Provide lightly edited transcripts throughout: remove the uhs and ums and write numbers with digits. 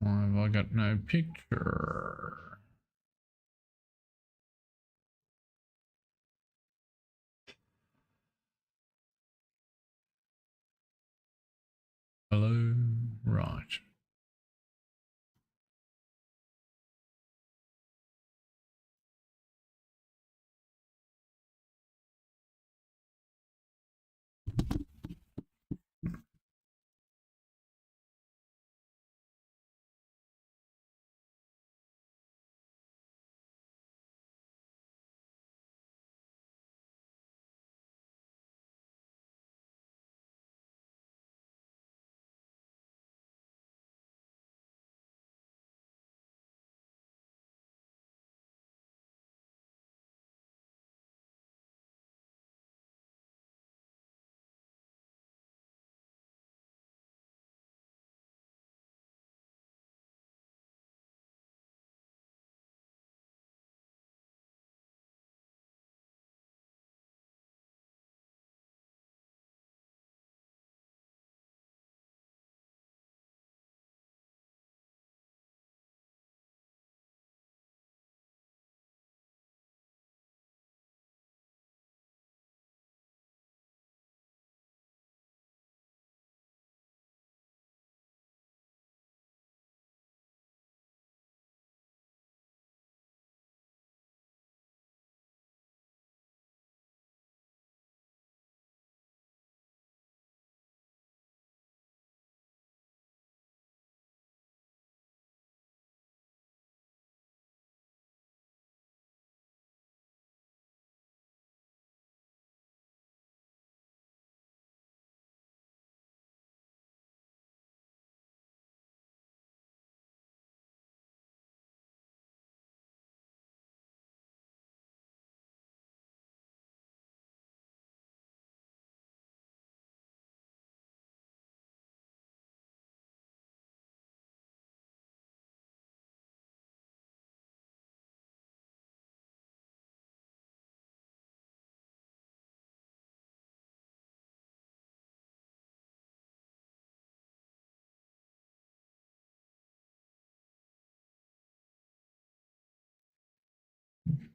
Why have I got no picture? Hello, right.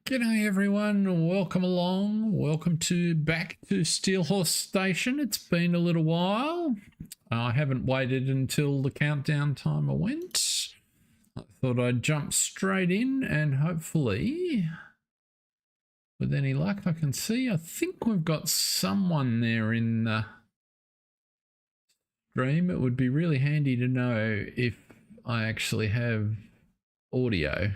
G'day everyone, welcome along. Welcome to back to Steelhorse Station. It's been a little while. I haven't waited until the countdown timer went. I thought I'd jump straight in and hopefully, with any luck, I can see. I think we've got someone there in the stream. It would be really handy to know if I actually have audio.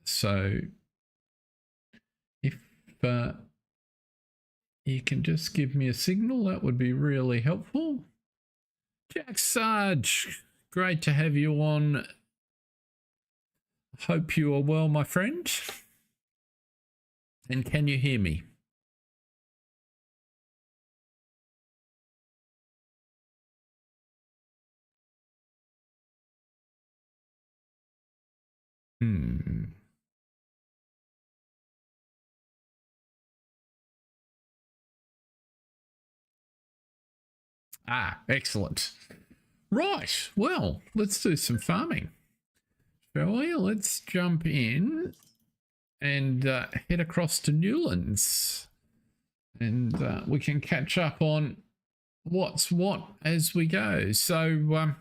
So if you can just give me a signal, that would be really helpful. Jack Sarge, great to have you on. Hope you are well, my friend. And can you hear me? Ah, excellent. Right, well, let's do some farming, shall we? Let's jump in and head across to Newlands, and we can catch up on what's what as we go. So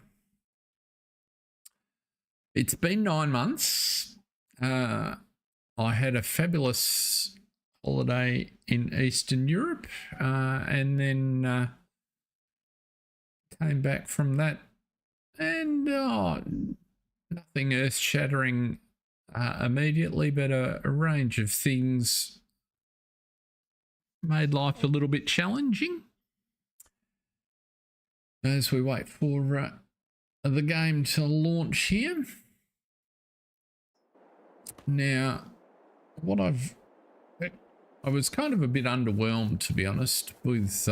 it's been 9 months. I had a fabulous holiday in Eastern Europe, and then came back from that, and nothing earth-shattering immediately, but a range of things made life a little bit challenging as we wait for the game to launch here. Now, I was kind of a bit underwhelmed, to be honest, with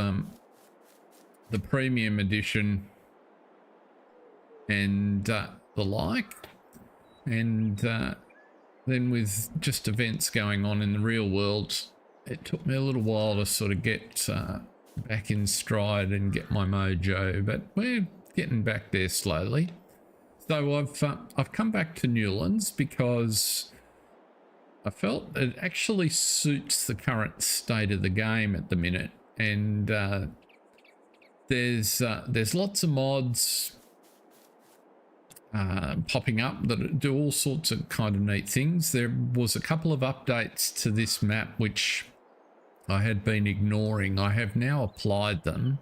the premium edition and the like, and then with just events going on in the real world, it took me a little while to sort of get back in stride and get my mojo, but we're getting back there slowly. So I've come back to Newlands because I felt it actually suits the current state of the game at the minute, and there's lots of mods popping up that do all sorts of kind of neat things. There was a couple of updates to this map which I had been ignoring. I have now applied them,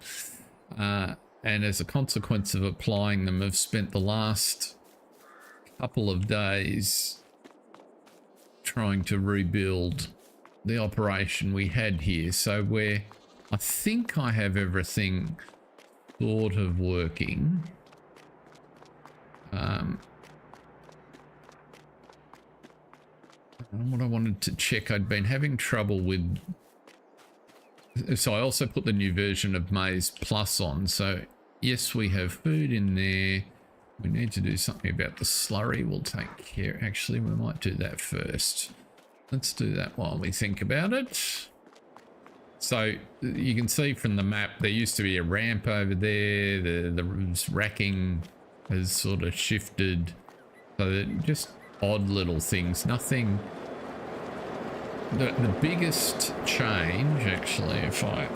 and as a consequence of applying them, I've spent the last couple of days trying to rebuild the operation we had here. So I think I have everything sort of working. What I wanted to check, I'd been having trouble with, so I also put the new version of Maize Plus on. So yes, we have food in there. We need to do something about the slurry. We'll take care. Actually, we might do that first. Let's do that while we think about it. So you can see from the map, there used to be a ramp over there. The racking has sort of shifted. So that just odd little things. Nothing. The biggest change, actually, if I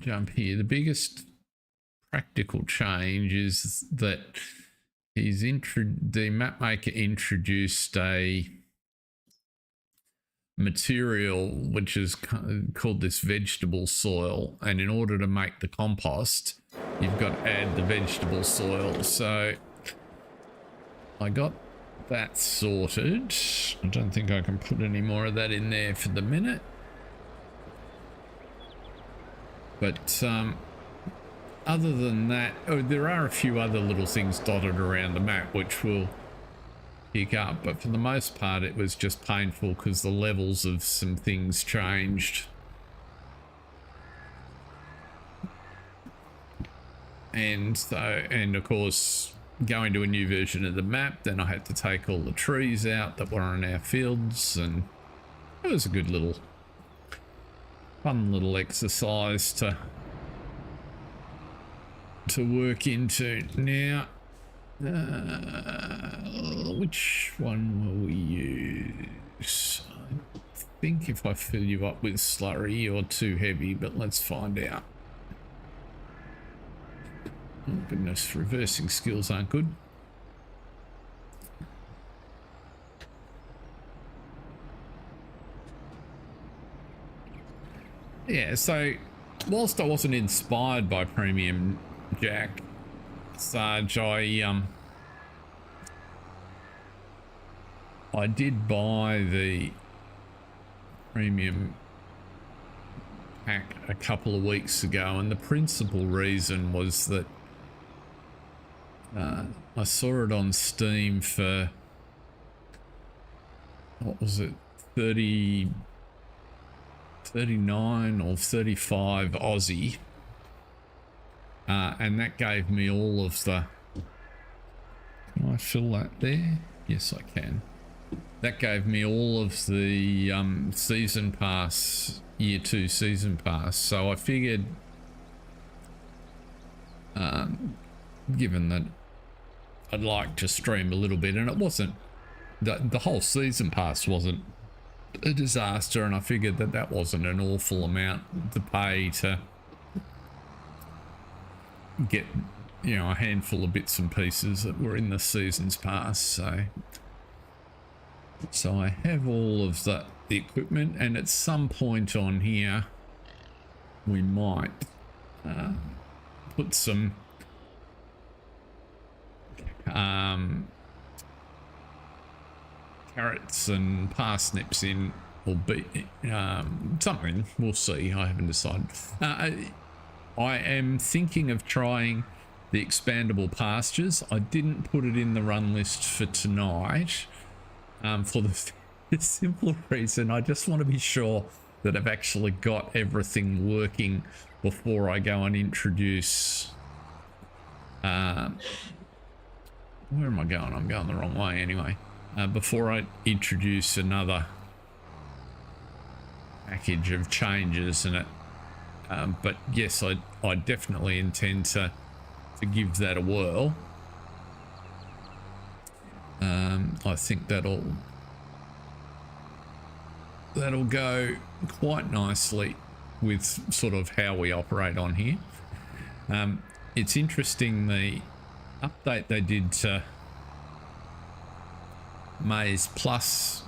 jump here, the biggest practical change is that the map maker introduced a material which is called this vegetable soil, and in order to make the compost, you've got to add the vegetable soil. So I got that sorted. I don't think I can put any more of that in there for the minute, but other than that, there are a few other little things dotted around the map which will pick up, but for the most part it was just painful because the levels of some things changed. And so, and of course, going to a new version of the map, then I had to take all the trees out that were in our fields, and it was a good little, fun little exercise to work into. Now, which one will we use? I think if I fill you up with slurry, you're too heavy, but let's find out. Oh goodness, reversing skills aren't good. Yeah, so whilst I wasn't inspired by Premium Jack, Sarge, I did buy the Premium pack a couple of weeks ago, and the principal reason was that I saw it on Steam for, what was it, 39 or 35 Aussie, and that gave me all of the, can I fill that there? Yes, I can. That gave me all of the season pass, year 2 season pass. So I figured, given that I'd like to stream a little bit, and it wasn't, the whole season pass wasn't a disaster, and I figured that that wasn't an awful amount to pay to get, you know, a handful of bits and pieces that were in the season's pass. So I have all of the equipment, and at some point on here we might put some carrots and parsnips in, or something. We'll see. I haven't decided. I am thinking of trying the expandable pastures. I didn't put it in the run list for tonight, for the simple reason I just want to be sure that I've actually got everything working before I go and introduce. Where am I going? I'm going the wrong way anyway. Before I introduce another package of changes in it. But yes, I definitely intend to to give that a whirl. I think that'll go quite nicely with sort of how we operate on here. It's interesting, the update they did to Maize Plus,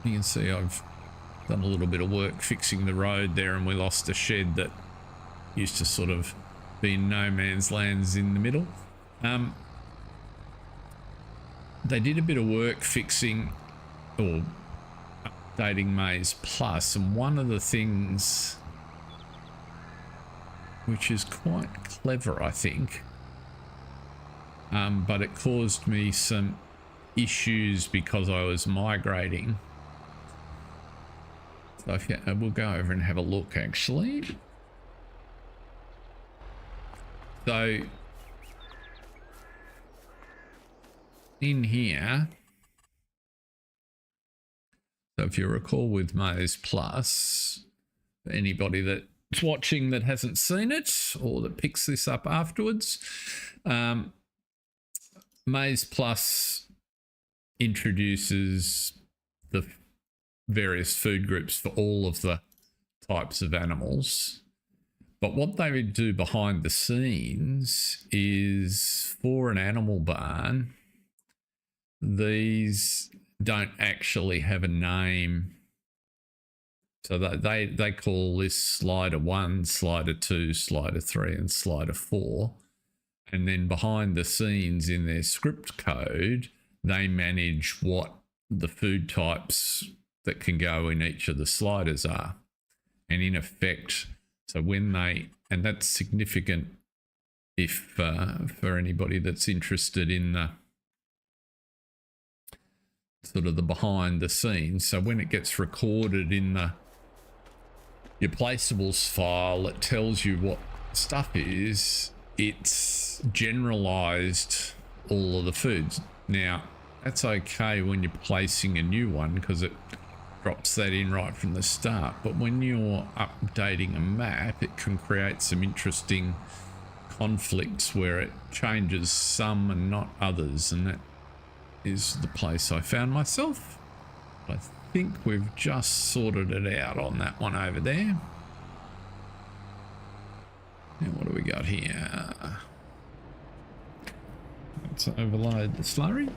you can see I've done a little bit of work fixing the road there, and we lost a shed that used to sort of be in no man's lands in the middle. They did a bit of work fixing or updating Maize Plus, and one of the things which is quite clever, I think, but it caused me some issues because I was migrating. So we'll go over and have a look actually. So in here, so if you recall with Maize Plus, for anybody that's watching that hasn't seen it or that picks this up afterwards, Maize Plus introduces the various food groups for all of the types of animals. But what they would do behind the scenes is, for an animal barn, these don't actually have a name. So they call this slider 1, slider 2, slider 3, and slider 4. And then behind the scenes in their script code, they manage what the food types that can go in each of the sliders are. And in effect, so when they, and that's significant if for anybody that's interested in the sort of the behind the scenes. So when it gets recorded in your placeables file, it tells you what stuff is. It's generalized all of the foods. Now, that's okay when you're placing a new one because it drops that in right from the start. But when you're updating a map, it can create some interesting conflicts where it changes some and not others. And that is the place I found myself. I think we've just sorted it out on that one over there. Now what do we got here? Let's overload the slurry.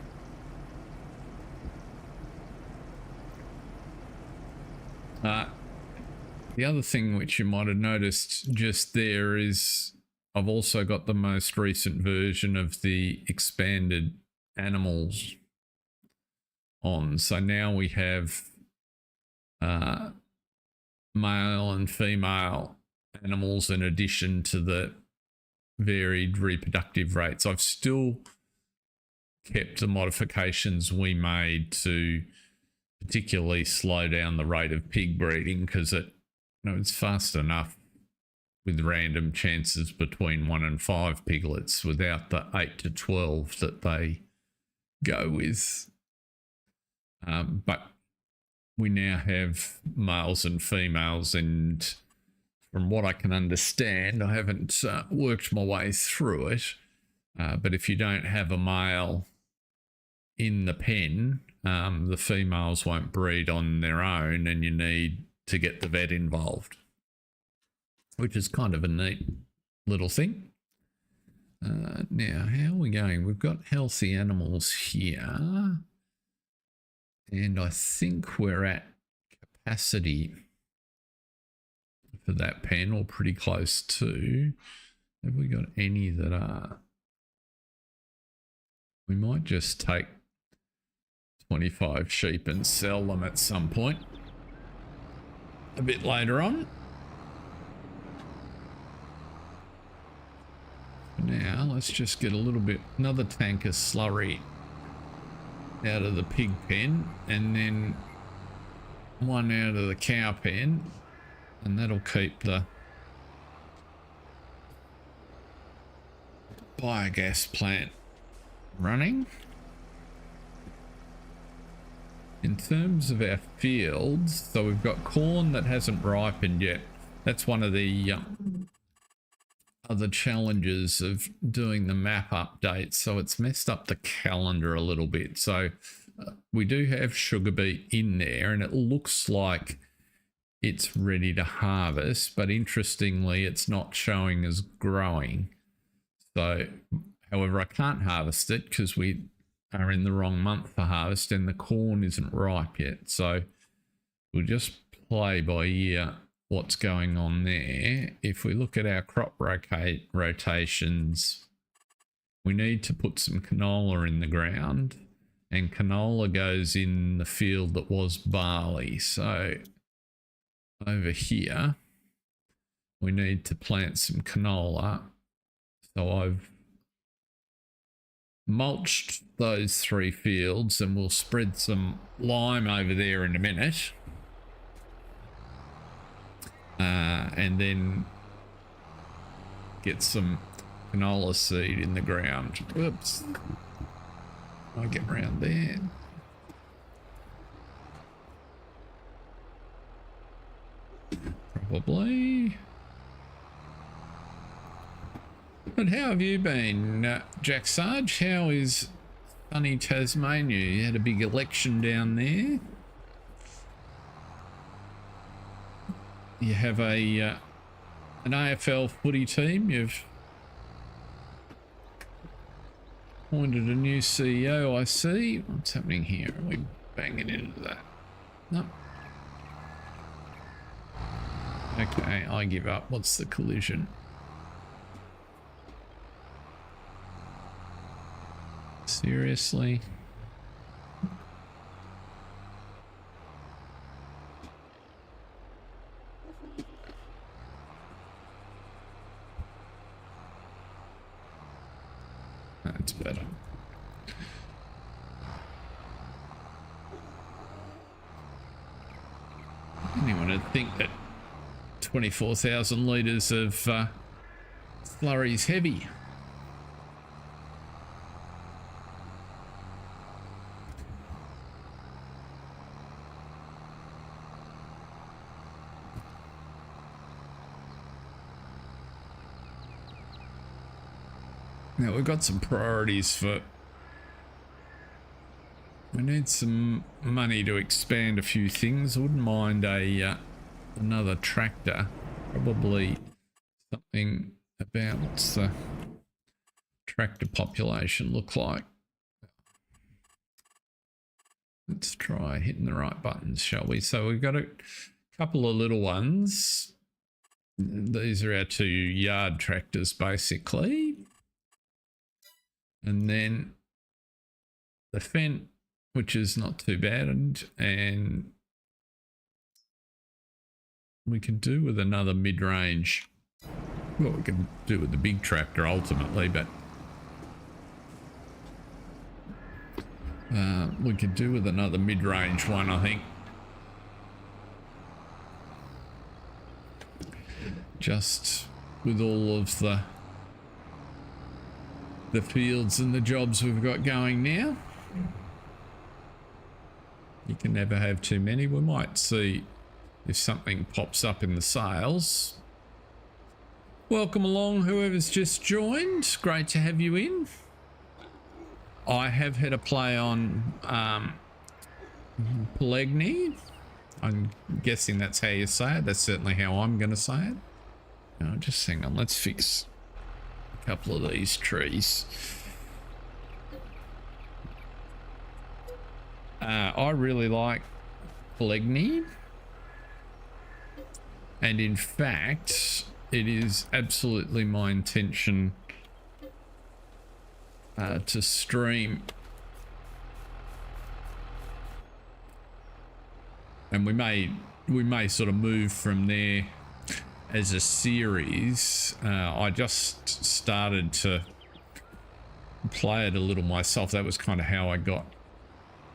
The other thing which you might have noticed just there is I've also got the most recent version of the expanded animals on. So now we have male and female animals in addition to the varied reproductive rates. I've still kept the modifications we made to particularly slow down the rate of pig breeding because it's fast enough with random chances between 1 and 5 piglets without the 8 to 12 that they go with. But we now have males and females, and from what I can understand, I haven't worked my way through it, but if you don't have a male in the pen, the females won't breed on their own and you need to get the vet involved, which is kind of a neat little thing. Now, how are we going? We've got healthy animals here, and I think we're at capacity for that pen, or pretty close to. Have we got any that are? We might just take 25 sheep and sell them at some point a bit later on. Now let's just get another tank of slurry out of the pig pen and then one out of the cow pen, and that'll keep the biogas plant running. In terms of our fields, so we've got corn that hasn't ripened yet. That's one of the other challenges of doing the map updates, so it's messed up the calendar a little bit. So we do have sugar beet in there, and it looks like it's ready to harvest, but interestingly, it's not showing as growing. So, however, I can't harvest it because we are in the wrong month for harvest, and the corn isn't ripe yet. So we'll just play by ear what's going on there. If we look at our crop rotations, we need to put some canola in the ground, and canola goes in the field that was barley. So over here, we need to plant some canola. So I've mulched those 3 fields, and we'll spread some lime over there in a minute. And then get some canola seed in the ground. Whoops. I get around there. Probably. But how have you been, Jack Sarge? How is sunny Tasmania? You had a big election down there. You have an AFL footy team. You've appointed a new CEO, I see. What's happening here? Are we banging into that? No. Okay, I give up. What's the collision? Seriously? That's better. Anyone would think that 24,000 litres of slurry's heavy. Now we've got some priorities for... We need some money to expand a few things. I wouldn't mind another tractor. Probably something about what's the tractor population look like. Let's try hitting the right buttons, shall we? So we've got a couple of little ones. These are our 2 yard tractors, basically. And then the Fendt, which is not too bad, and we can do with another mid-range. Well, we can do with the big tractor ultimately, but we could do with another mid-range one, I think. Just with all of the fields and the jobs we've got going now. You can never have too many. We might see if something pops up in the sales. Welcome along, whoever's just joined. Great to have you in. I have had a play on Polegny. I'm guessing that's how you say it. That's certainly how I'm going to say it. No, just hang on. Let's fix couple of these trees. I really like Polegny, and in fact it is absolutely my intention to stream, and we may sort of move from there as a series. I just started to play it a little myself. That was kind of how I got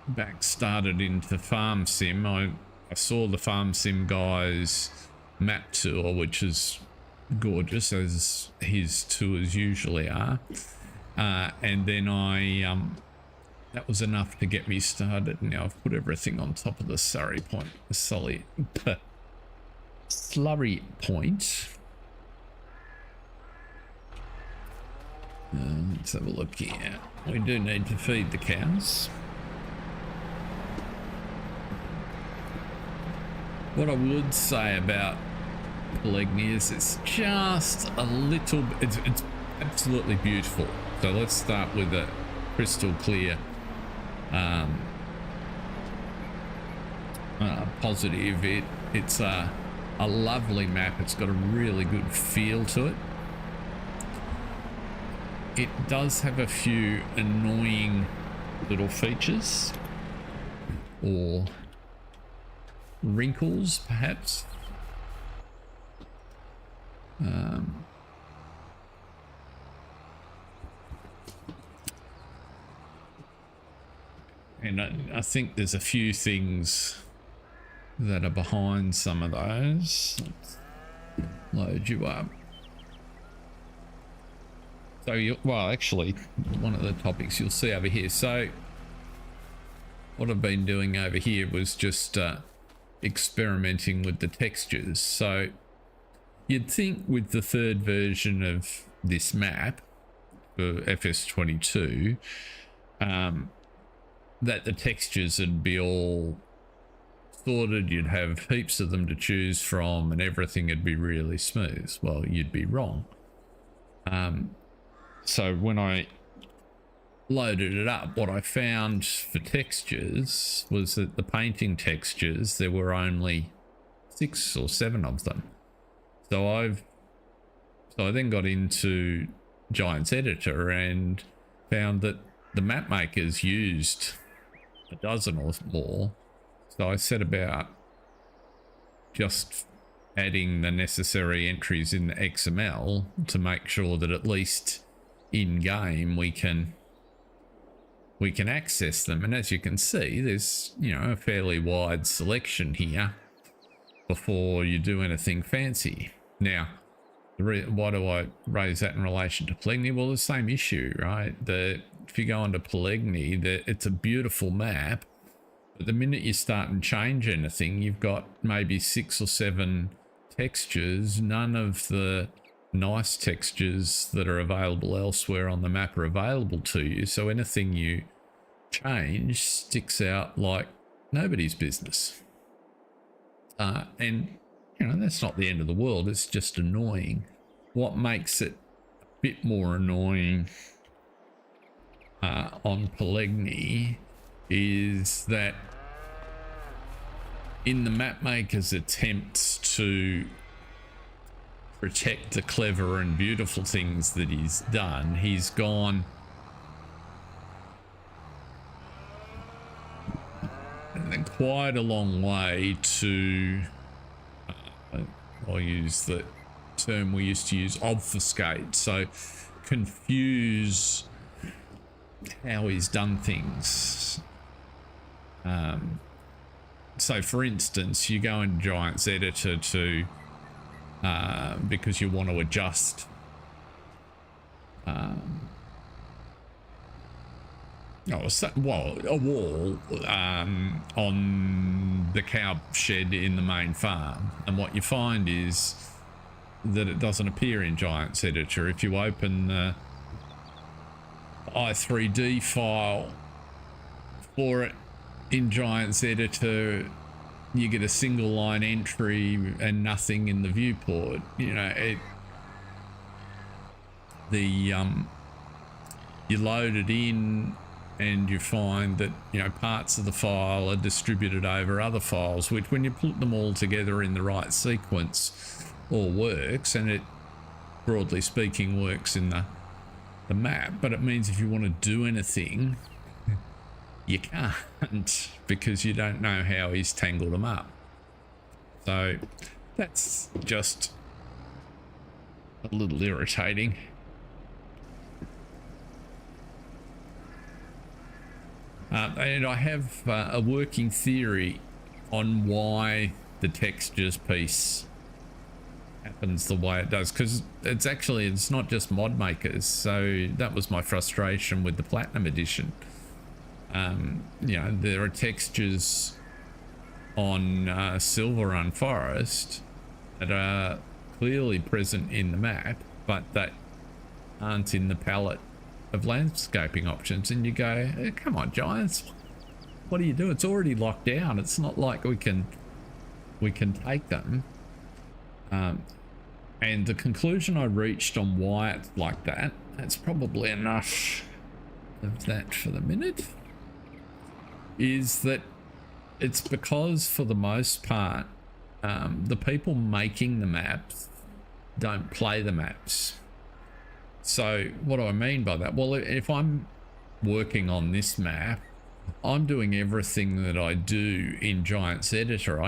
back started into Farm Sim. I saw the Farm Sim guys map tour, which is gorgeous, as his tours usually are, and then that was enough to get me started. Now I've put everything on top of the slurry point. Let's have a look here. We do need to feed the cows. What I would say about Poligny is it's just a little, it's absolutely beautiful. So let's start with a crystal clear positive. It's a lovely map. It's got a really good feel to it. It does have a few annoying little features or wrinkles, perhaps. And I think there's a few things that are behind some of those. Let's load you up. So well, actually, one of the topics you'll see over here. So what I've been doing over here was just experimenting with the textures. So you'd think with the third version of this map for FS22 that the textures would be all sorted, you'd have heaps of them to choose from, and everything would be really smooth. Well, you'd be wrong. So when I loaded it up, what I found for textures was that the painting textures, there were only 6 or 7 of them. So I then got into Giant's Editor and found that the map makers used a dozen or more. So I set about just adding the necessary entries in the XML to make sure that at least in game we can access them. And as you can see, there's, you know, a fairly wide selection here before you do anything fancy. Now, why do I raise that in relation to Poligny? Well, the same issue, right? If you go onto Poligny, it's a beautiful map, but the minute you start and change anything, you've got maybe 6 or 7 textures. None of the nice textures that are available elsewhere on the map are available to you. So anything you change sticks out like nobody's business. And, you know, that's not the end of the world. It's just annoying. What makes it a bit more annoying on Poligny is that in the map maker's attempts to protect the clever and beautiful things that he's done, he's gone quite a long way to I'll use the term we used to use, obfuscate, so confuse how he's done things. So for instance, you go in Giant's Editor to because you want to adjust a wall on the cow shed in the main farm, and what you find is that it doesn't appear in Giant's Editor. If you open the i3D file for it in Giant's Editor, you get a single line entry and nothing in the viewport. You know, you load it in and you find that, you know, parts of the file are distributed over other files, which when you put them all together in the right sequence all works, and it, broadly speaking, works in the map. But it means if you want to do anything, you can't, because you don't know how he's tangled them up. So that's just a little irritating. And I have a working theory on why the textures piece happens the way it does, because it's not just mod makers. So that was my frustration with the Platinum Edition. You know, there are textures on Silver Run Forest that are clearly present in the map, but that aren't in the palette of landscaping options, and you go, come on, Giants, what do you do? It's already locked down. It's not like we can take them. And the conclusion I reached on why it's like that, that's probably enough of that for the minute, is that it's because for the most part, the people making the maps don't play the maps. So what do I mean by that? Well, if I'm working on this map, I'm doing everything that I do in Giants Editor.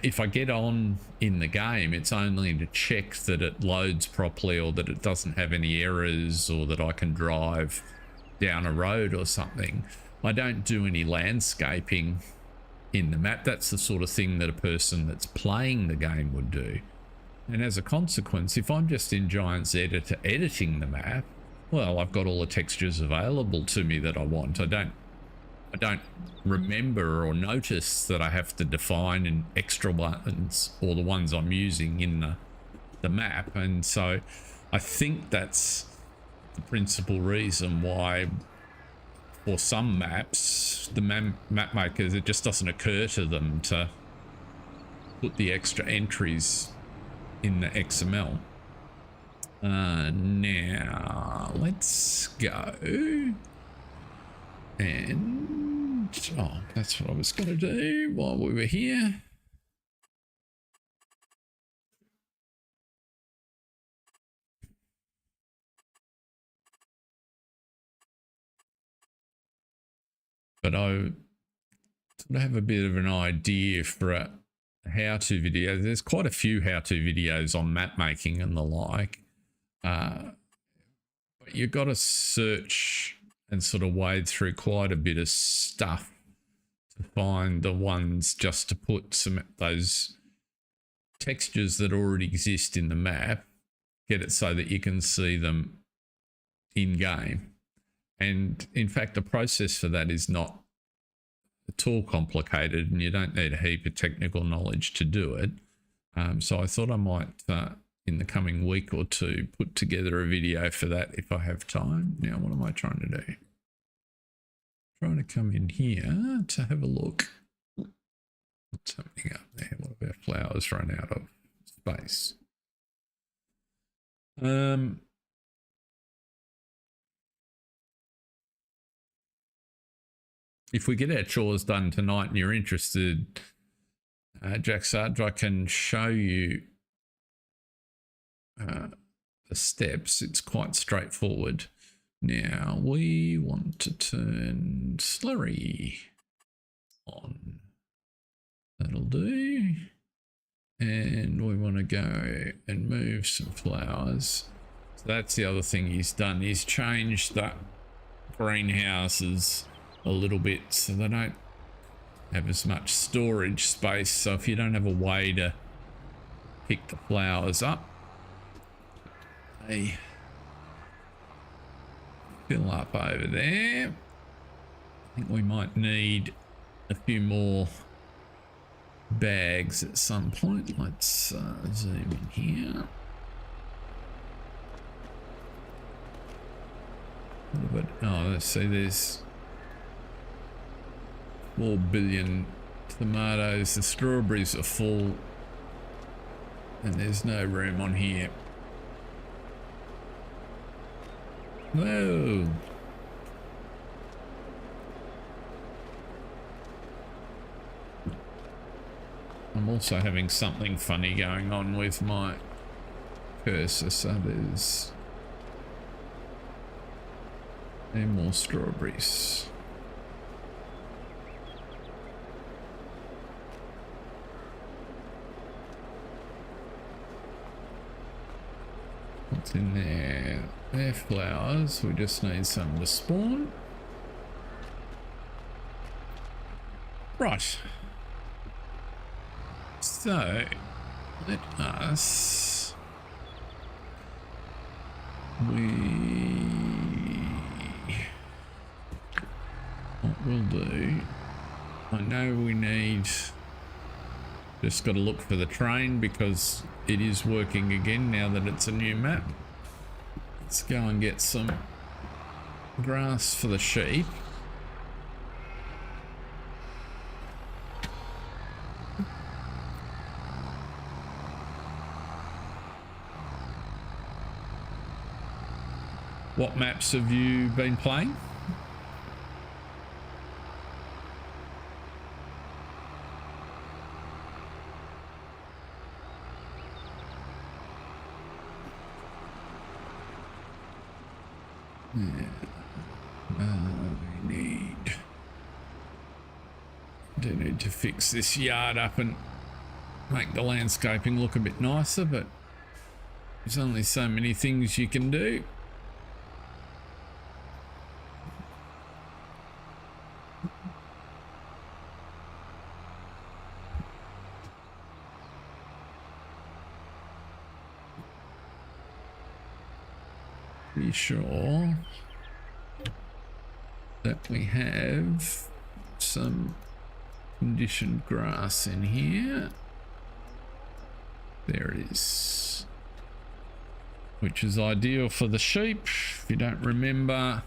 If I get on in the game, it's only to check that it loads properly or that it doesn't have any errors or that I can drive down a road or something. I don't do any landscaping in the map. That's the sort of thing that a person that's playing the game would do. And as a consequence, if I'm just in Giants Editor editing the map, well, I've got all the textures available to me that I want. I don't remember or notice that I have to define an extra ones or the ones I'm using in the map. And so I think that's the principal reason why for some maps, the map makers, it just doesn't occur to them to put the extra entries in the XML. Now let's go and that's what I was going to do while we were here. But I sort of have a bit of an idea for a how-to video. There's quite a few how-to videos on map making and the like. But you've got to search and sort of wade through quite a bit of stuff to find the ones just to put some those textures that already exist in the map, get it so that you can see them in game. And in fact, the process for that is not at all complicated, and you don't need a heap of technical knowledge to do it. So I thought I might, in the coming week or two, put together a video for that if I have time. Now, what am I trying to do? Trying to come in here to have a look. What's happening up there? What have our flowers run out of space? If we get our chores done tonight and you're interested, Jack Sarge, I can show you the steps. It's quite straightforward. Now we want to turn slurry on. That'll do. And we want to go and move some flowers. So that's the other thing he's done. He's changed the greenhouses a little bit so they don't have as much storage space. So if you don't have a way to pick the flowers up, they fill up over there. I think we might need a few more bags at some point. Let's zoom in here. Oh, let's see, there's 4 billion tomatoes. The strawberries are full and there's no room on here. Whoa. I'm also having something funny going on with my cursor, so there's more strawberries. What's in there? They're flowers. We just need some to spawn. Right. So, let us... What we'll do... I know we need... Just got to look for the train because it is working again now that it's a new map. Let's go and get some grass for the sheep. What maps have you been playing? Do need to fix this yard up and make the landscaping look a bit nicer, but there's only so many things you can do. Pretty sure that we have some conditioned grass in here. There it is, which is ideal for the sheep. If you don't remember,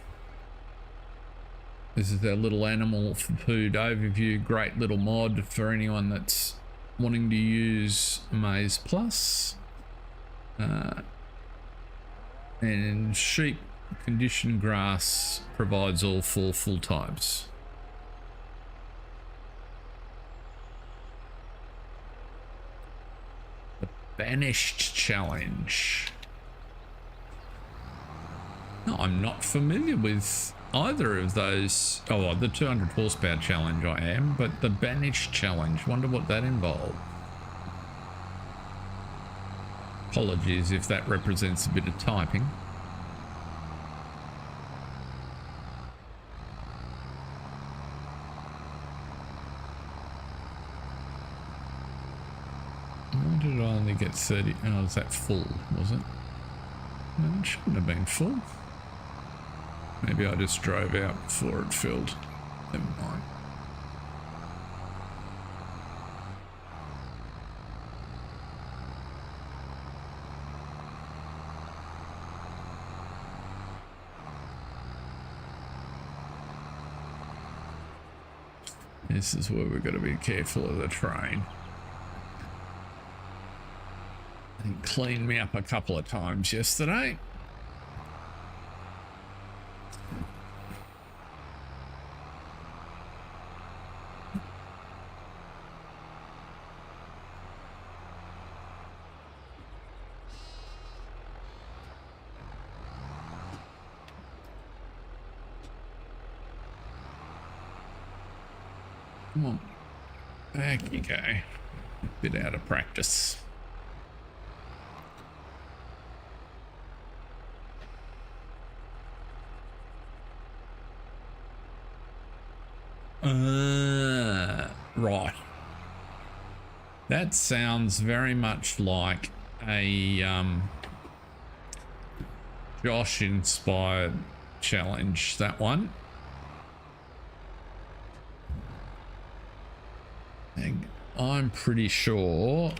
this is our little animal food overview. Great little mod for anyone that's wanting to use Maize Plus. And sheep conditioned grass provides all 4 full types. The Banished Challenge. No, I'm not familiar with either of those. Oh, the 200 horsepower challenge I am, but the Banished Challenge, wonder what that involved. Apologies if that represents a bit of typing. Why did I only get 30? Oh, is that full, was it? No, it shouldn't have been full. Maybe I just drove out before it filled. Never mind. This is where we've got to be careful of the train. It cleaned me up a couple of times yesterday. Come on, back you go. Bit out of practice. Right. That sounds very much like a Josh inspired challenge, that one. I'm pretty sure,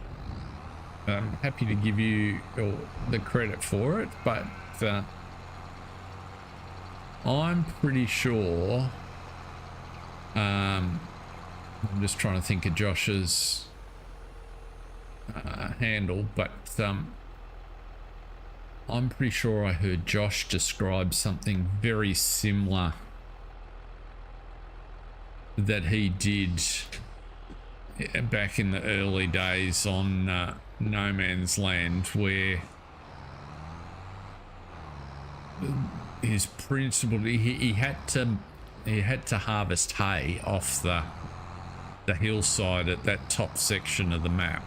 I'm happy to give you the credit for it, but I'm pretty sure, I'm just trying to think of Josh's handle, but I'm pretty sure I heard Josh describe something very similar that he did back in the early days on No Man's Land, where his principle, he had to harvest hay off the hillside at that top section of the map,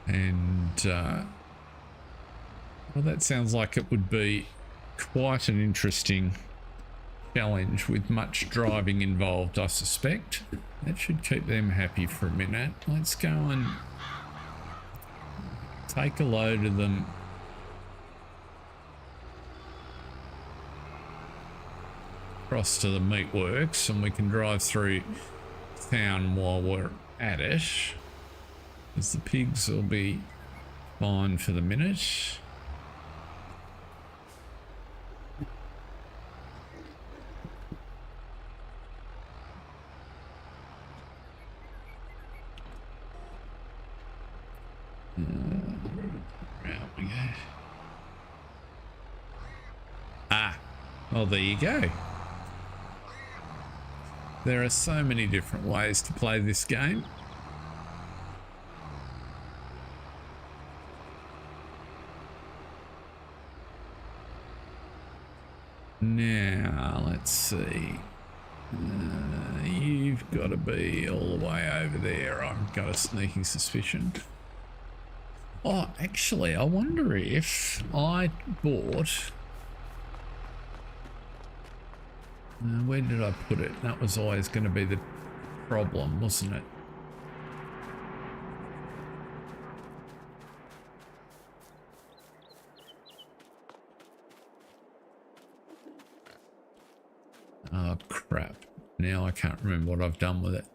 and well, that sounds like it would be quite an interesting challenge with much driving involved, I suspect. That should keep them happy for a minute. Let's go and take a load of them across to the meatworks, and we can drive through town while we're at it, as the pigs will be fine for the minute. we go. Ah, well, there you go. There are so many different ways to play this game. Now, let's see. You've got to be all the way over there. I've got a sneaking suspicion. Oh, actually, I wonder if I bought... where did I put it? That was always going to be the problem, wasn't it? Oh, crap. Now I can't remember what I've done with it.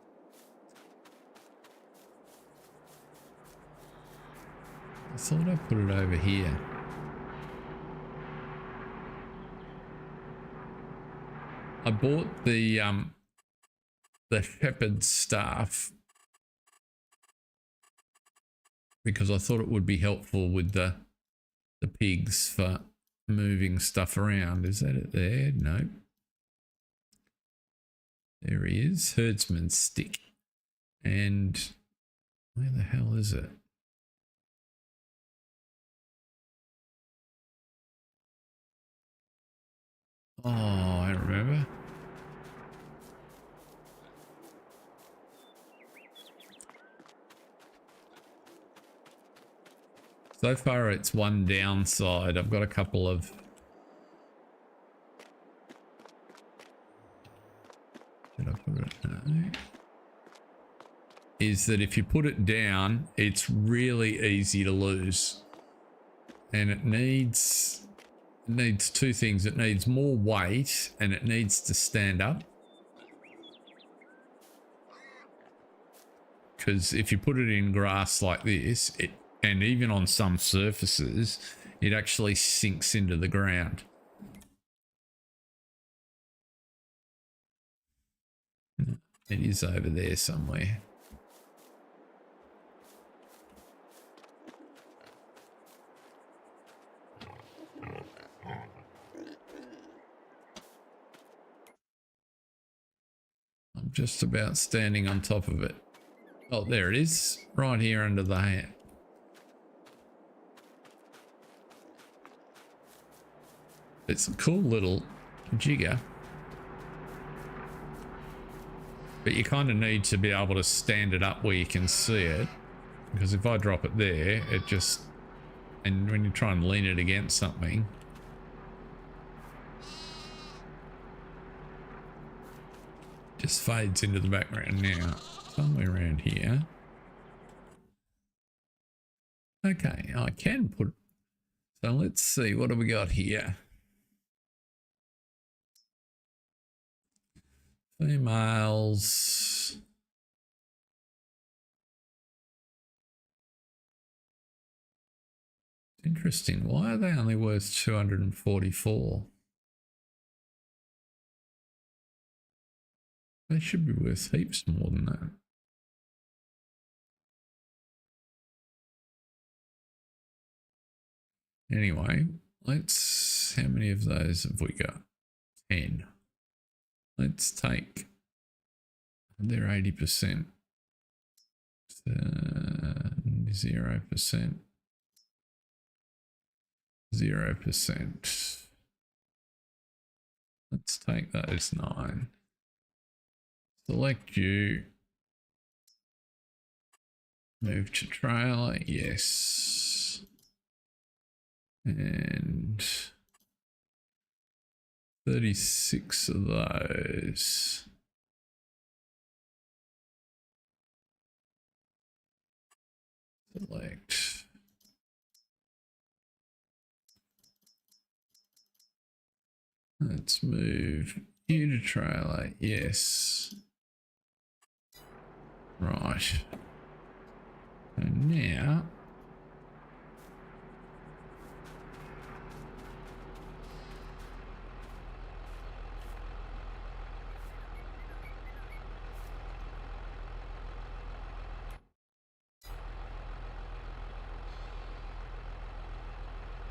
I thought I put it over here. I bought the shepherd's staff because I thought it would be helpful with the pigs for moving stuff around. Is that it there? No. There he is, herdsman's stick. And where the hell is it? Oh, I remember. So far it's one downside. I've got a couple of... Did I put it? No. Is that if you put it down, it's really easy to lose. And it needs two things. It needs more weight and it needs to stand up. Because if you put it in grass like this, and even on some surfaces, it actually sinks into the ground. It is over there somewhere. I'm just about standing on top of it. Oh, there it is, right here under the hat. It's a cool little jigger. But you kind of need to be able to stand it up where you can see it. Because if I drop it there, it just... And when you try and lean it against something... just fades into the background now. Somewhere around here. Okay, I can put... So let's see, what have we got here? Females. Interesting. Why are they only worth 244? They should be worth heaps more than that. Anyway, let's... How many of those have we got? 10. Let's take... They're 80%. 0%. 0%. Let's take those 9. Select you. Move to trailer. Yes. And 36 of those. Select. Let's move you to trailer. Yes. Right. And now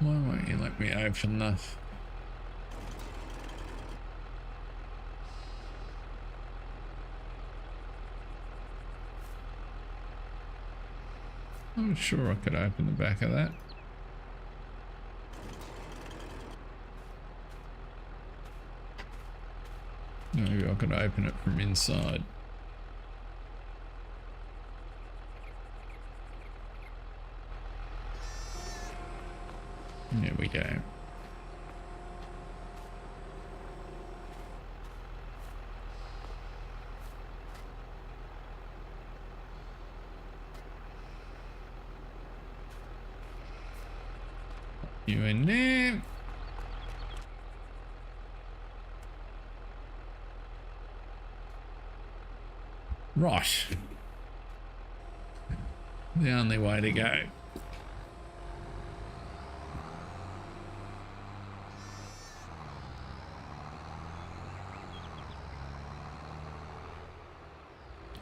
Why won't you let me open the... I'm sure I could open the back of that. Maybe I could open it from inside. There we go. You in there? Right. The only way to go.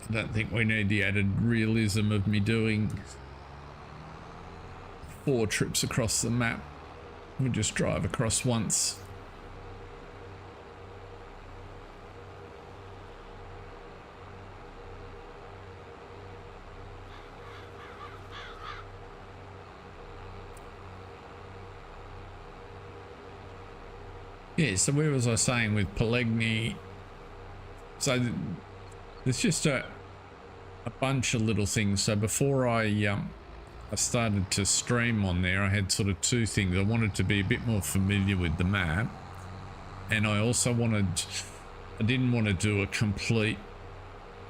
I don't think we need the added realism of me doing 4 trips across the map. We just drive across once. Yeah, so where was I saying with Poligny? So there's just a bunch of little things. So before I started to stream on there, I had sort of 2 things. I wanted to be a bit more familiar with the map, and I also I didn't want to do a complete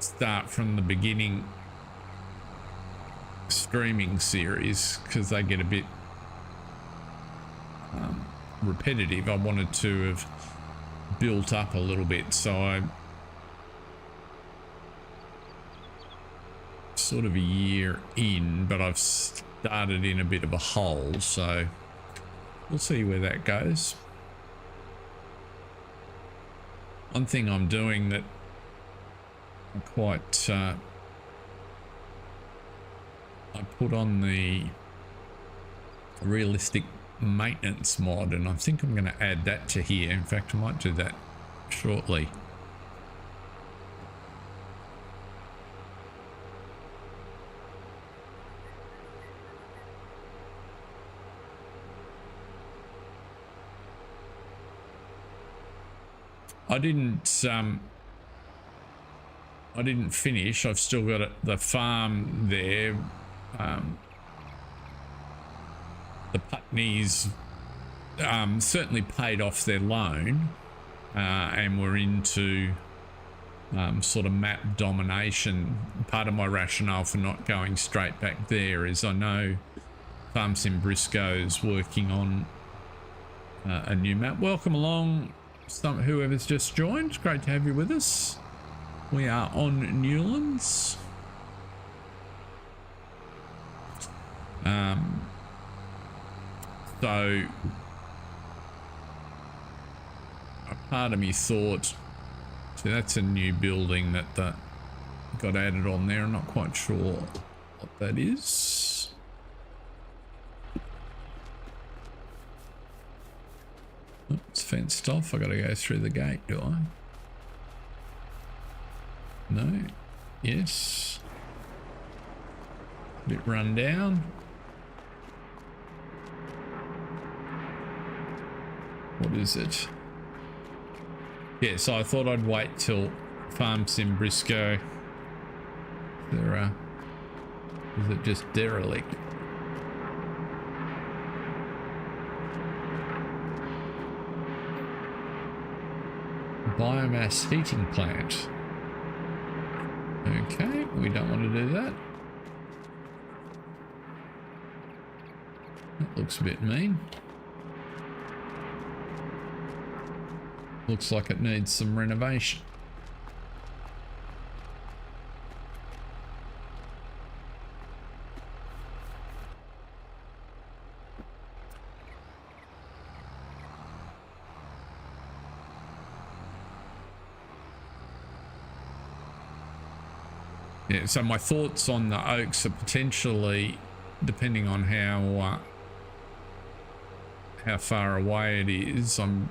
start from the beginning streaming series because they get a bit repetitive. I wanted to have built up a little bit, so I sort of a year in, but I've started in a bit of a hole, so we'll see where that goes. One thing I'm doing that I'm quite I put on the realistic maintenance mod, and I think I'm going to add that to here. In fact, I might do that shortly. I didn't finish. I've still got the farm there. The Putneys certainly paid off their loan, and we're into sort of map domination. Part of my rationale for not going straight back there is I know Farm Sim Briscoe's working on a new map. Welcome along, whoever's just joined. Great to have you with us. We are on Newlands. So a part of me thought, see, that's a new building that got added on there. I'm not quite sure what that is. Oh, it's fenced off. I got to go through the gate, do I? No. Yes. Bit run down. What is it? Yeah, so I thought I'd wait till Farm Sim Briscoe. Is it just derelict? Biomass heating plant. Okay, we don't want to do that. That looks a bit mean. Looks like it needs some renovation. Yeah, so my thoughts on the oaks are potentially, depending on how how far away it is. I'm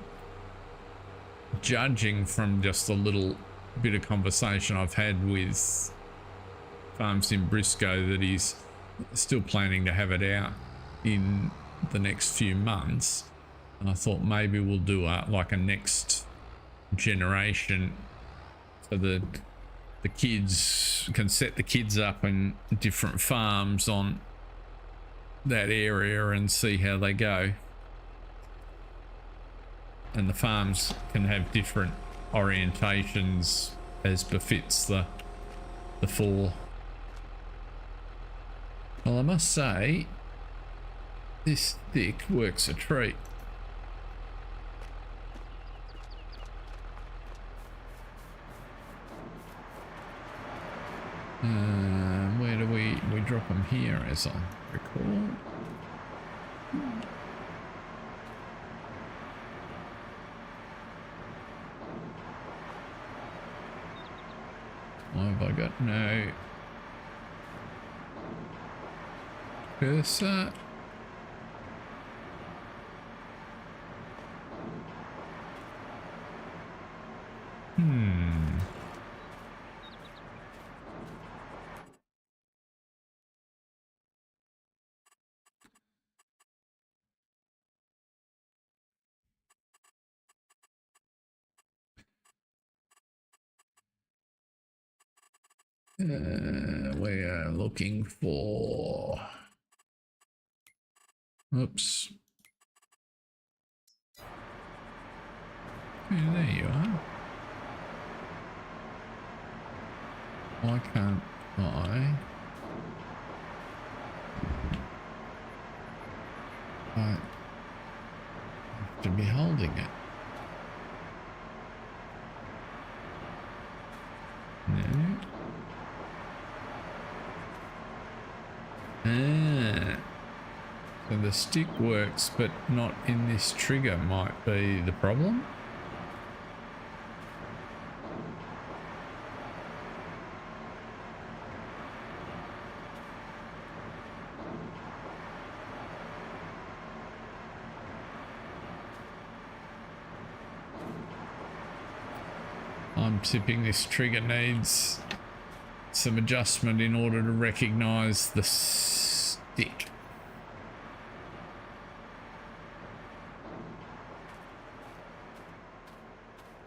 judging from just a little bit of conversation I've had with farms in Briscoe that he's still planning to have it out in the next few months. And I thought maybe we'll do like a next generation so that the kids can set the kids up in different farms on that area and see how they go. And the farms can have different orientations as befits the four. Well, I must say, this stick works a treat. Where do we drop them here, as I recall? Why have I got no cursor? We are looking for... Oops. Yeah, there you are. Why can't I have to be holding it? No. So the stick works, but not in this trigger might be the problem. I'm tipping this trigger needs some adjustment in order to recognize the stick.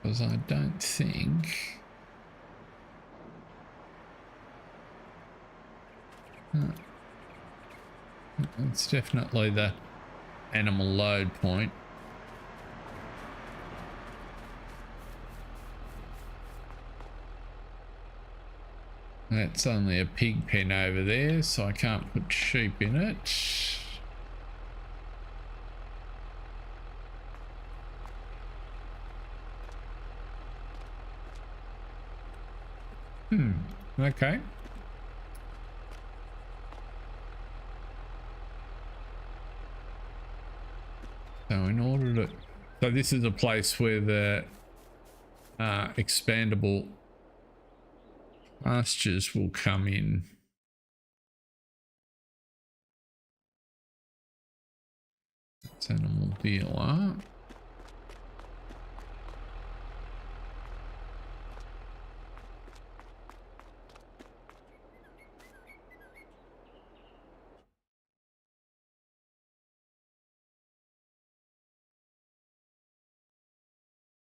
Because I don't think... It's definitely the animal load point. That's only a pig pen over there, so I can't put sheep in it. Okay. So in order to... So this is a place where the expandable pastures will come in. That's animal dealer.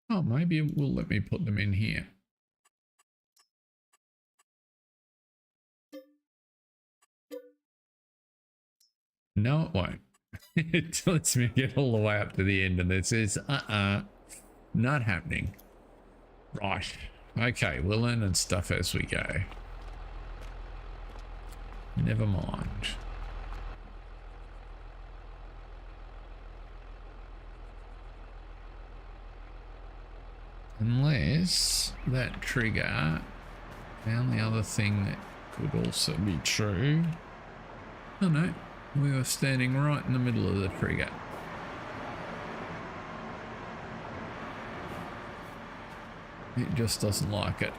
Oh, maybe it will let me put them in here. No, it won't. It lets me get all the way up to the end and it says, not happening. Right. Okay, we're learning stuff as we go. Never mind. Unless that trigger, the only other thing that could also be true. Oh no, we were standing right in the middle of the trigger. It just doesn't like it.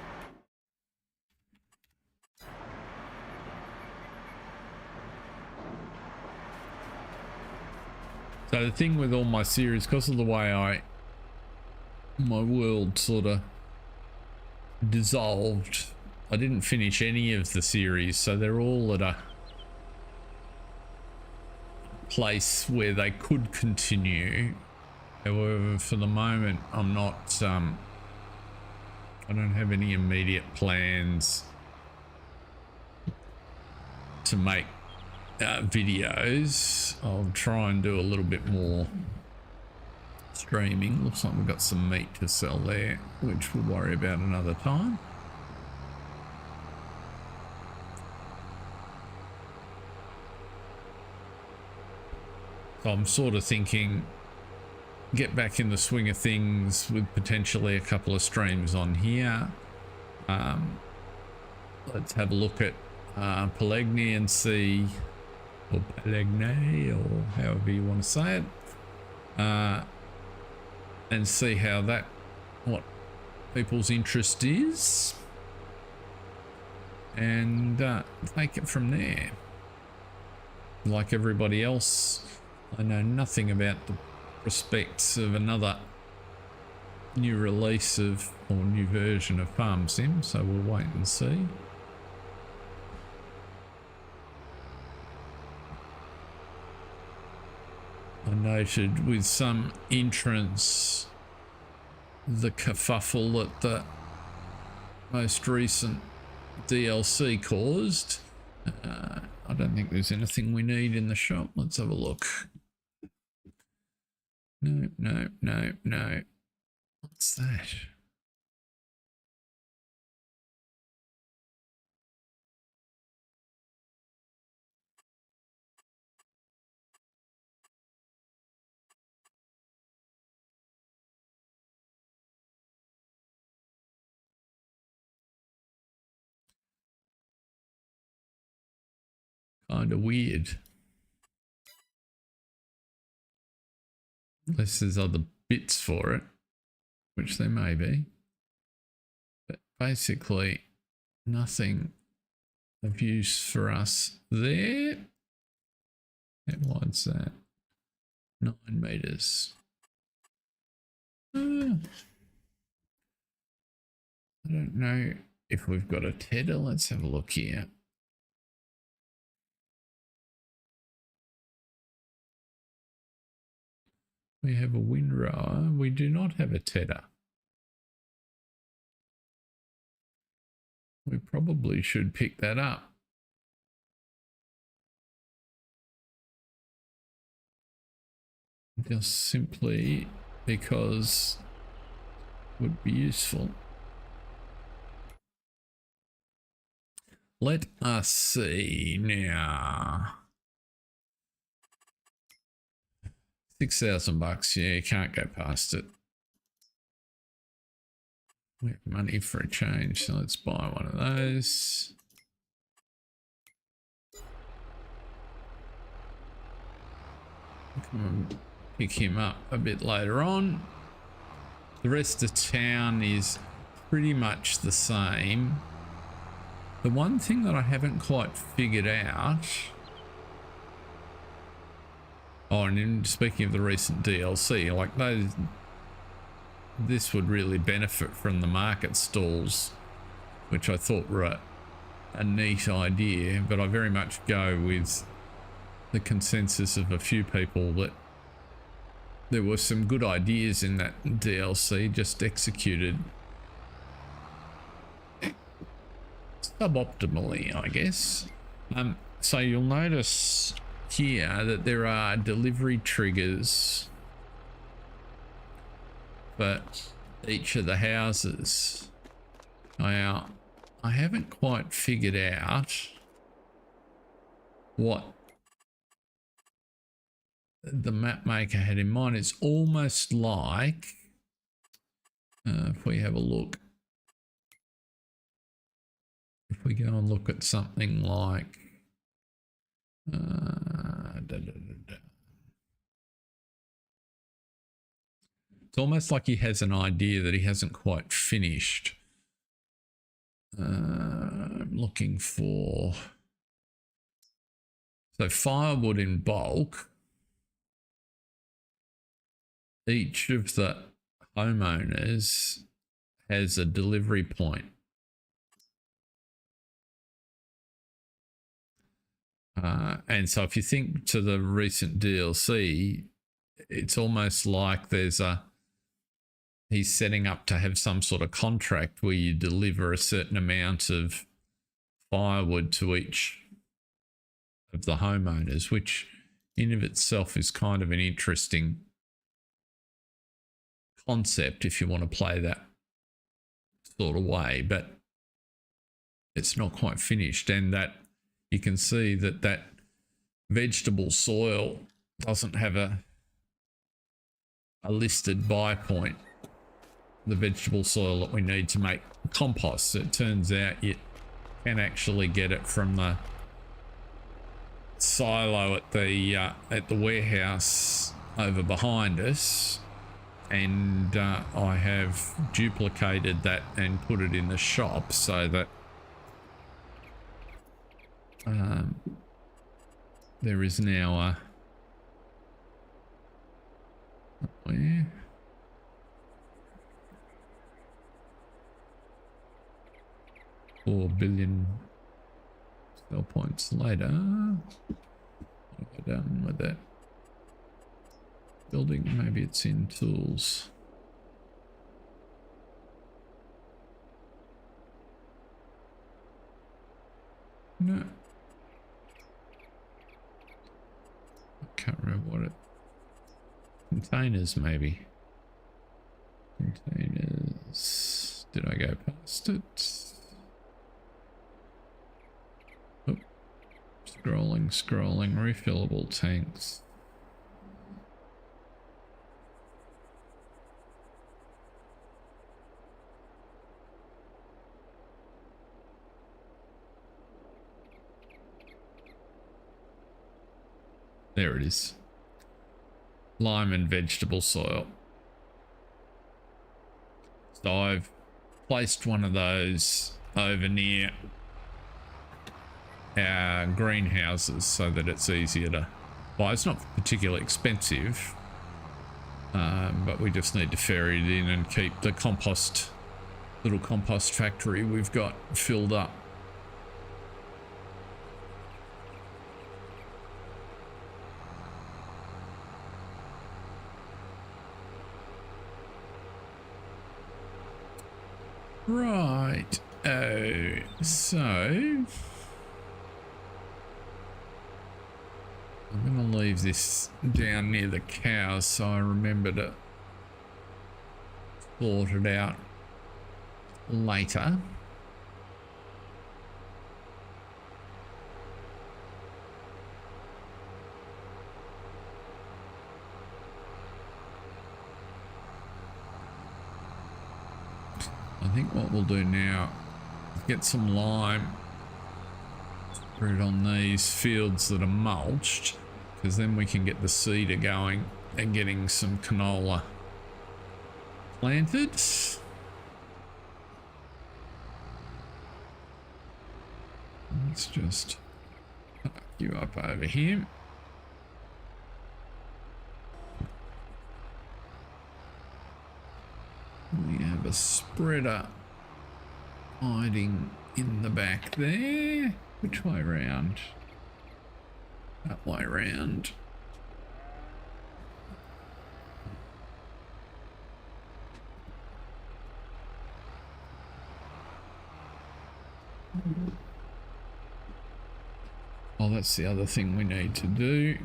So the thing with all my series, because of the way my world sort of dissolved, I didn't finish any of the series, so they're all at a place where they could continue. However, for the moment, I'm not, I don't have any immediate plans to make videos. I'll try and do a little bit more streaming. Looks like we've got some meat to sell there, which we'll worry about another time. So I'm sort of thinking get back in the swing of things with potentially a couple of streams on here. Let's have a look at Pellegrini and see, or Pellegrini, or however you want to say it, and see how that, what people's interest is, and take it from there. Like everybody else, I know nothing about the prospects of another new release of, or new version of Farm Sim, so we'll wait and see. I noted with some entrance the kerfuffle that the most recent DLC caused. I don't think there's anything we need in the shop. Let's have a look. No, no, no, no. What's that? Kind of weird. Unless there's other bits for it, which there may be. But basically, nothing of use for us there. How wide's that? 9 meters. I don't know if we've got a tether. Let's have a look here. We have a windrower. We do not have a tether. We probably should pick that up. Just simply because it would be useful. Let us see now. $6,000. Yeah, you can't go past it. We have money for a change, so let's buy one of those. Come and pick him up a bit later on. The rest of town is pretty much the same. The one thing that I haven't quite figured out, oh, and in speaking of the recent DLC, like those, this would really benefit from the market stalls, which I thought were a neat idea, but I very much go with the consensus of a few people that there were some good ideas in that DLC, just executed suboptimally, I guess. So you'll notice here that there are delivery triggers for each of the houses. Now, I haven't quite figured out what the map maker had in mind. It's almost like, if we have a look, if we go and look at something like it's almost like he has an idea that he hasn't quite finished. I'm looking for, so firewood in bulk each of the homeowners has a delivery point. And so if you think to the recent DLC, it's almost like he's setting up to have some sort of contract where you deliver a certain amount of firewood to each of the homeowners, which in of itself is kind of an interesting concept if you want to play that sort of way, but it's not quite finished. And that you can see that vegetable soil doesn't have a listed buy point. The vegetable soil that we need to make compost. So it turns out you can actually get it from the silo at the warehouse over behind us, and I have duplicated that and put it in the shop so that there is now where 4 billion sell points later. What have I done with that building? Maybe it's in tools. No. I can't remember what it... Containers, maybe. Containers. Did I go past it? Oh. Scrolling. Refillable tanks. There it is. Lime and vegetable soil. So I've placed one of those over near our greenhouses so that it's easier to buy. It's not particularly expensive, but we just need to ferry it in and keep the little compost factory we've got filled up. Right, so I'm going to leave this down near the cows so I remember to sort it out later. I think what we'll do now is get some lime, spread it on these fields that are mulched, because then we can get the seeder going and getting some canola planted. Let's just park you up over here. We have a spreader hiding in the back there. Which way round? That way round. Oh, that's the other thing we need to do.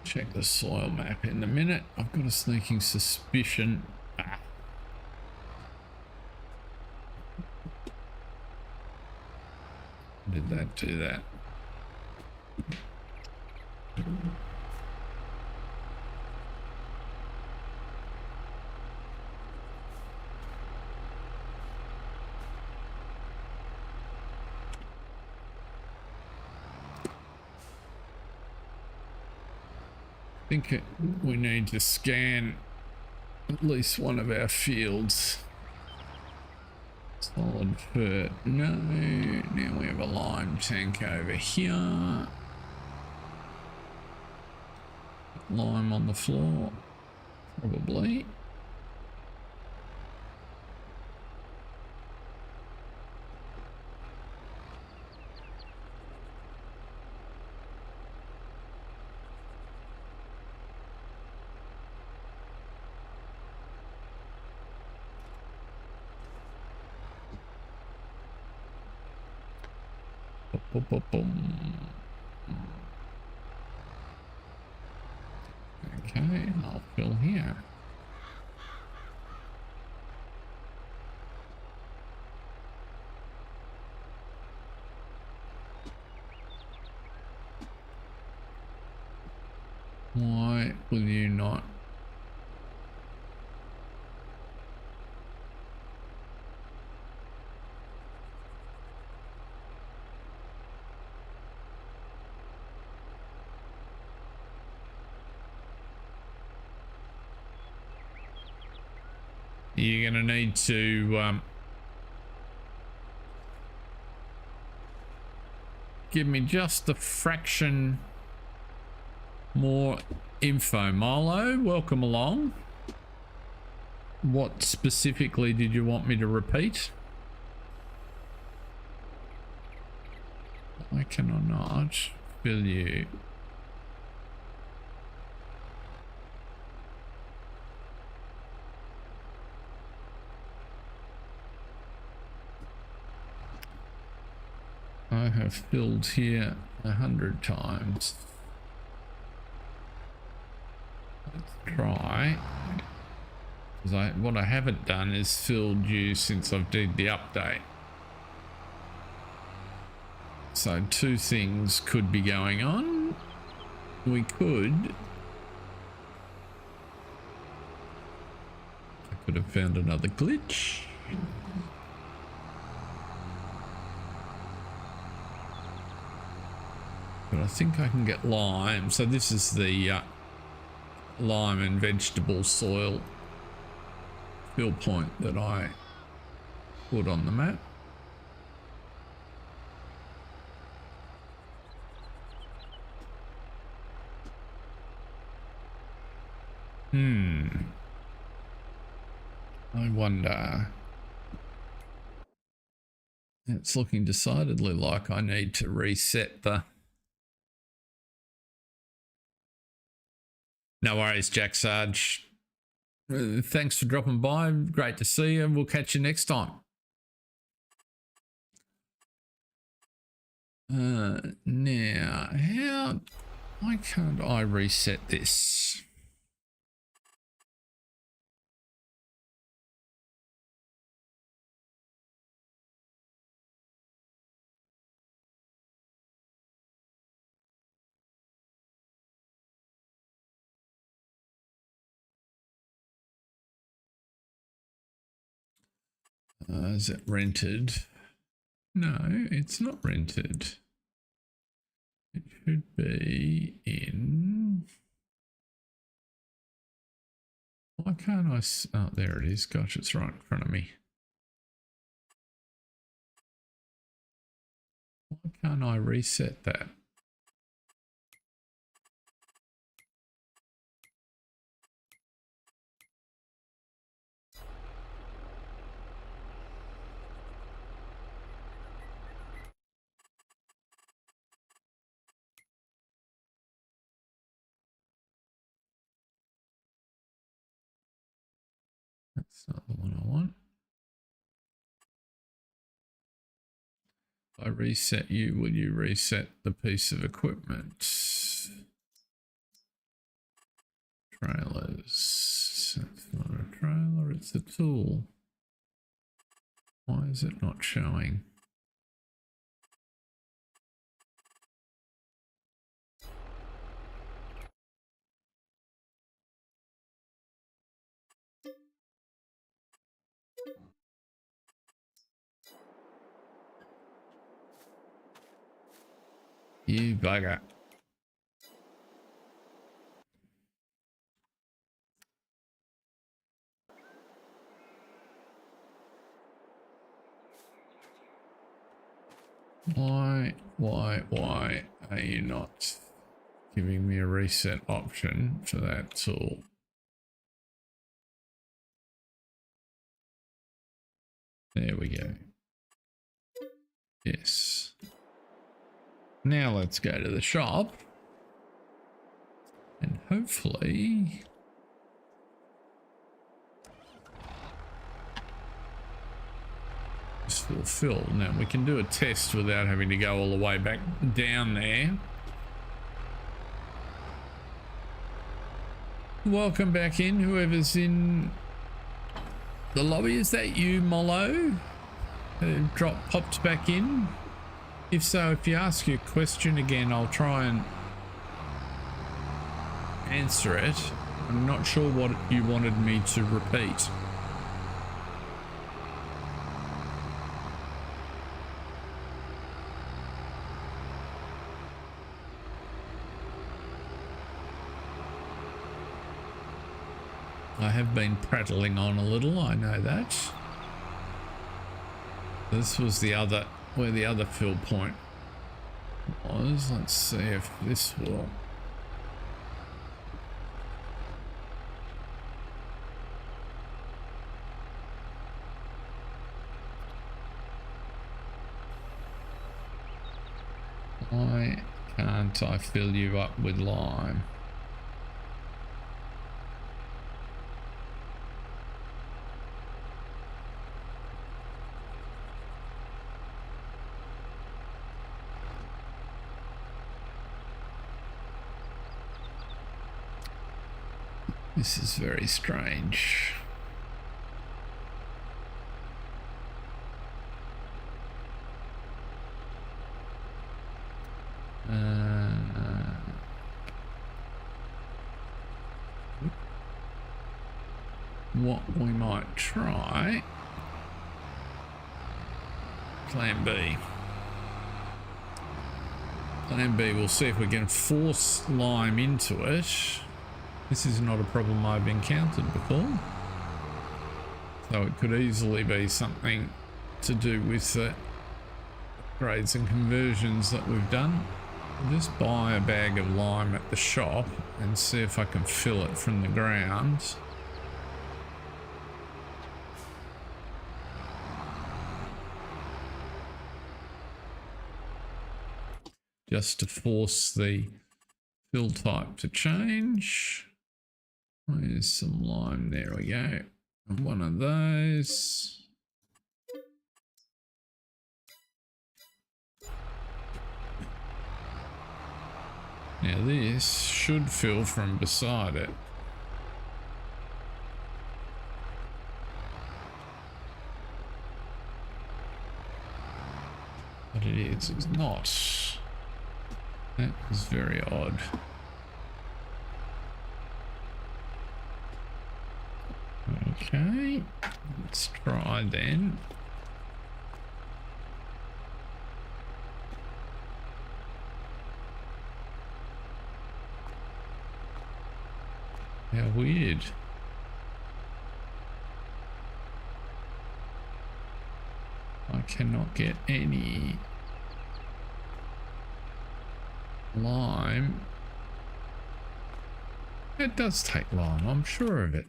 Check the soil map in a minute. I've got a sneaking suspicion. Did that do that? I think we need to scan at least one of our fields. Solid fur. No. Now we have a lime tank over here. lime on the floor? Probably. Boom, boom, boom. Okay, I'll fill here. Why will you not? You're going to need to give me just a fraction more info. Milo, welcome along. What specifically did you want me to repeat? Why can I not fill you? I have filled here 100 times. Let's try. Because what I haven't done is filled you since I've did the update. So two things could be going on. We could. I could have found another glitch. But I think I can get lime. So this is the lime and vegetable soil fill point that I put on the map. I wonder. It's looking decidedly like I need to reset the... No worries, Jack Sarge. Thanks for dropping by. Great to see you. We'll catch you next time. Now, why can't I reset this? Is it rented? No, it's not rented. It should be in... Why can't I... Oh, there it is. Gosh, it's right in front of me. Why can't I reset that? That's not the one I want. If I reset you, will you reset the piece of equipment? Trailers. That's not a trailer, it's a tool. Why is it not showing? You bugger. Why are you not giving me a reset option for that tool. There we go. Yes. Now let's go to the shop and hopefully this will fill. Now we can do a test without having to go all the way back down there. Welcome back in, whoever's in the lobby. Is that you, Mollo? Popped back in? If so, if you ask your question again, I'll try and answer it. I'm not sure what you wanted me to repeat. I have been prattling on a little, I know that. This was the other, where the other fill point was. Let's see if this will. Why can't I fill you up with lime? This is very strange. What we might try, Plan B. Plan B, we'll see if we can force lime into it. This is not a problem I've encountered before. So it could easily be something to do with the upgrades and conversions that we've done. I'll just buy a bag of lime at the shop and see if I can fill it from the ground. Just to force the fill type to change. There's some lime, there we go. One of those. Now this should fill from beside it. But it's not. That is very odd. Okay, let's try then. How weird. I cannot get any lime. It does take lime, I'm sure of it.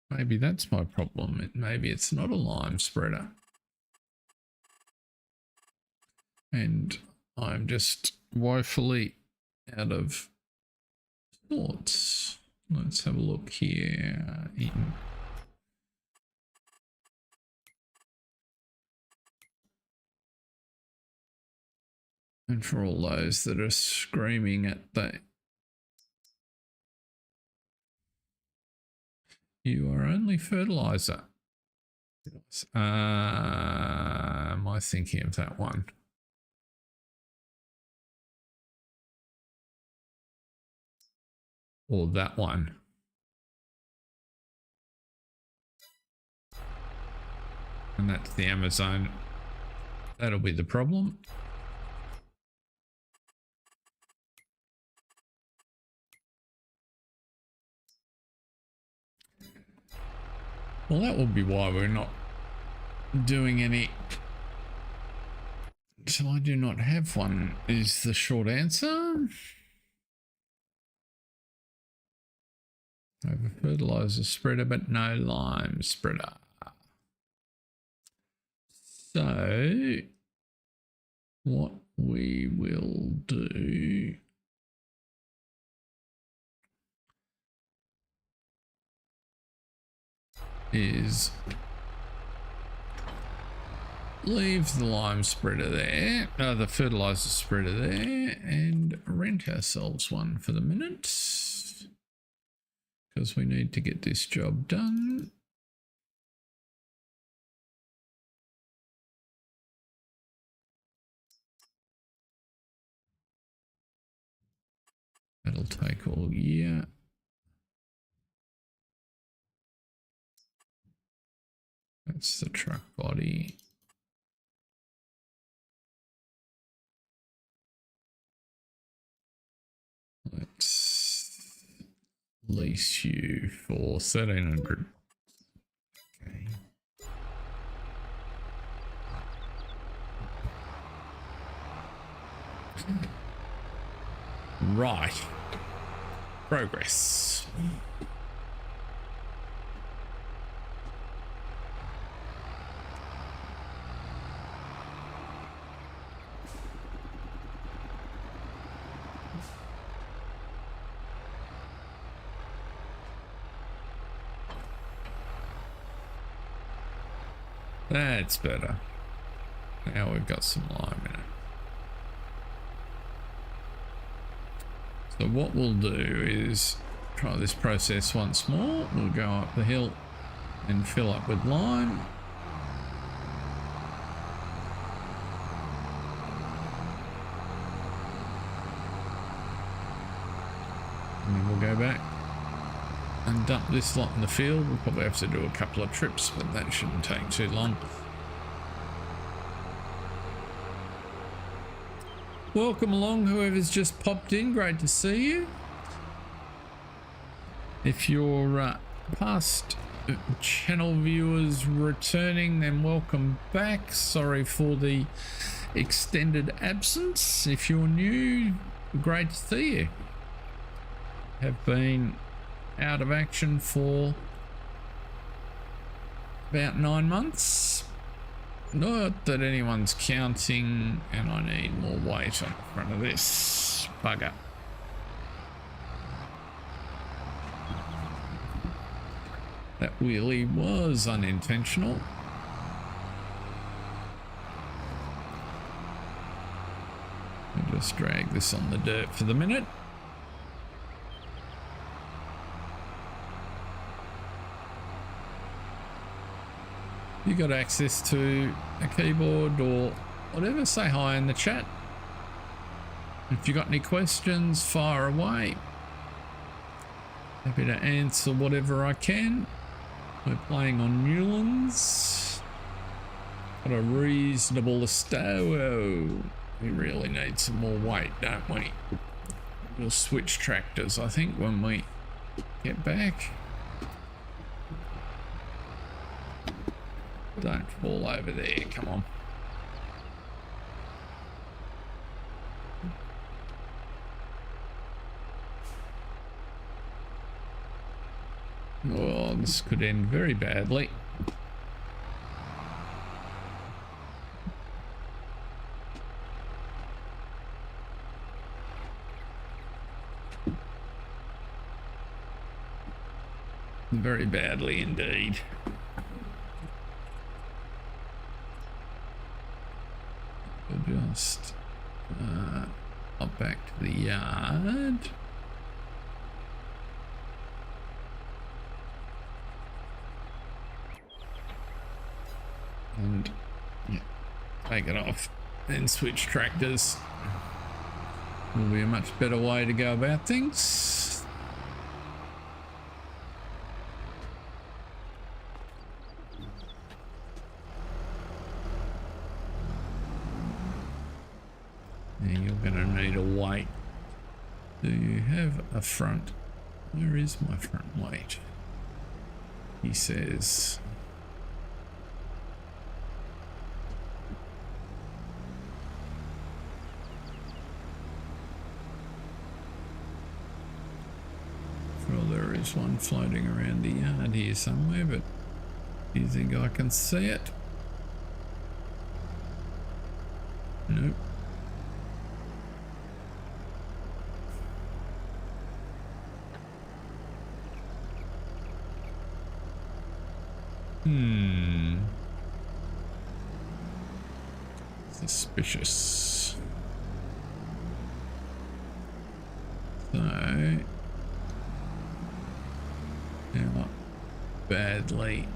Maybe that's my problem. Maybe it's not a lime spreader. And I'm just woefully out of sorts. Let's have a look here in and for all those that are screaming at the you are only fertilizer. Am I thinking of that one? Or that one? And that's the Amazon. That'll be the problem. Well, that will be why we're not doing any. So I do not have one, is the short answer. I have a fertilizer spreader, but no lime spreader. So what we will do is leave the lime spreader there, the fertilizer spreader there, and rent ourselves one for the minute because we need to get this job done. That'll take all year. That's the truck body. Let's lease you for 1,300. Okay. Right. Progress. That's better. Now we've got some lime in it. So what we'll do is try this process once more. We'll go up the hill and fill up with lime. And then we'll go back and dump this lot in the field. We'll probably have to do a couple of trips, but that shouldn't take too long. Welcome along, whoever's just popped in. Great to see you. If you're past channel viewers returning, then welcome back. Sorry for the extended absence. If you're new, great to see you. Have been out of action for about 9 months. Not that anyone's counting, and I need more weight on the front of this bugger. That wheelie was unintentional. I'll just drag this on the dirt for the minute. You got access to a keyboard or whatever, say hi in the chat. If you got any questions, fire away. Happy to answer whatever I can. We're playing on Newlands. Got a reasonable Estow. We really need some more weight, don't we? We'll switch tractors, I think, when we get back. Don't fall over there, come on. Oh, this could end very badly. Very badly indeed. We'll just up back to the yard. And yeah, take it off, then switch tractors. Will be a much better way to go about things. And you're going to need a weight. Do you have a front? Where is my front weight? He says. Well, there There's one floating around the yard here somewhere, but do you think I can see it? Nope. Suspicious. So, how badly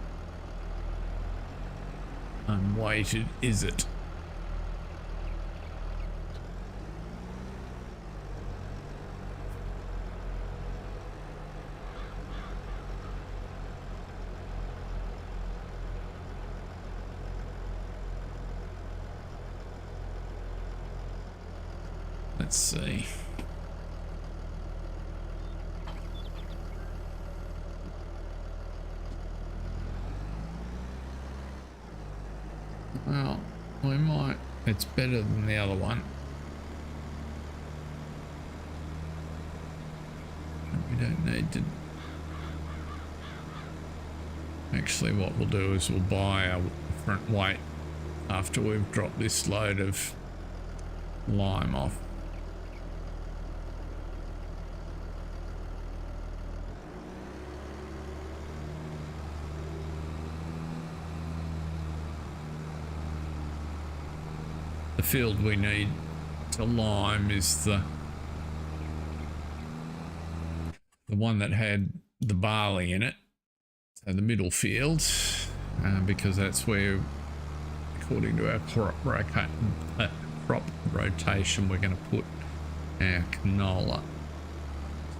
unweighted is it? Let's see. Well, we might. It's better than the other one. We don't need to. Actually, what we'll do is we'll buy our front weight after we've dropped this load of lime off. The field we need to lime is the one that had the barley in it, so the middle field, because that's where, according to our crop rotation, we're going to put our canola.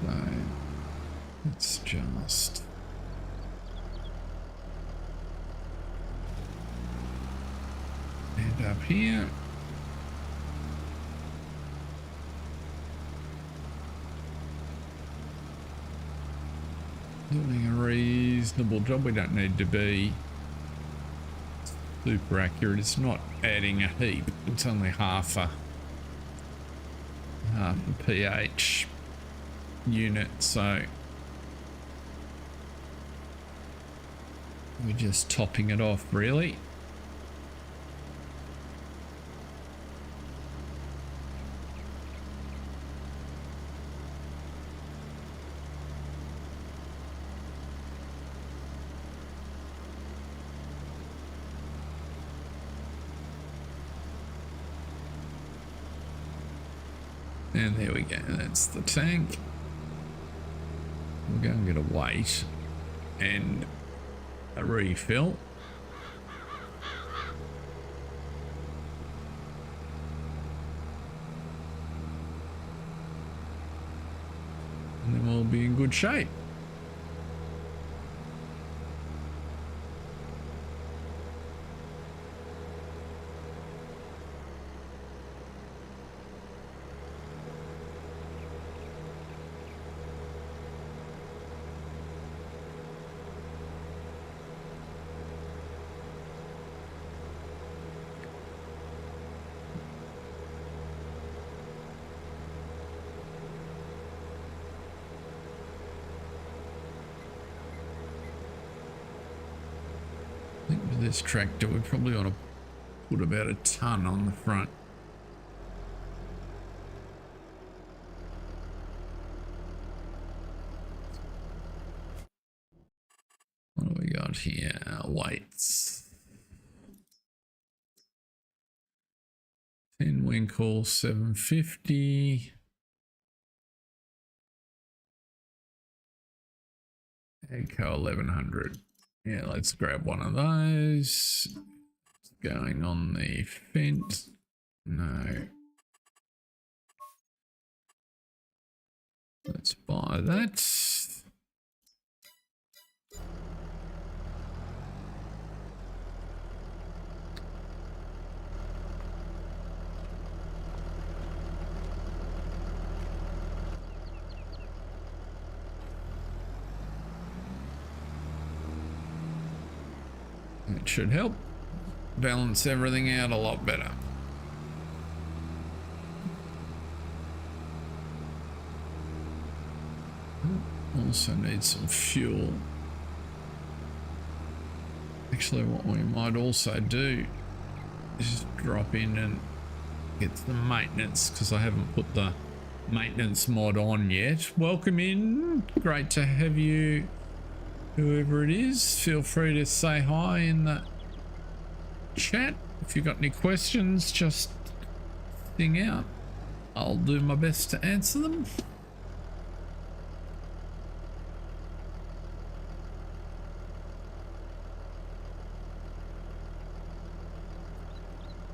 So let's just head up here. Doing a reasonable job. We don't need to be super accurate. It's not adding a heap. It's only half a pH unit, so we're just topping it off really. And there we go, that's the tank. We'll go and get a weight and a refill. And then we'll be in good shape. This tractor, we probably ought to put about a ton on the front. What do we got here? Weights. 10 Winkle, 750. Agco 1100. Yeah, let's grab one of those. Going on the fence. No. Let's buy that. It should help balance everything out a lot better. Also need some fuel. Actually, what we might also do is drop in and get the maintenance, because I haven't put the maintenance mod on yet. Welcome in. Great to have you, whoever it is. Feel free to say hi in the chat. If you've got any questions, just sing out. I'll do my best to answer them.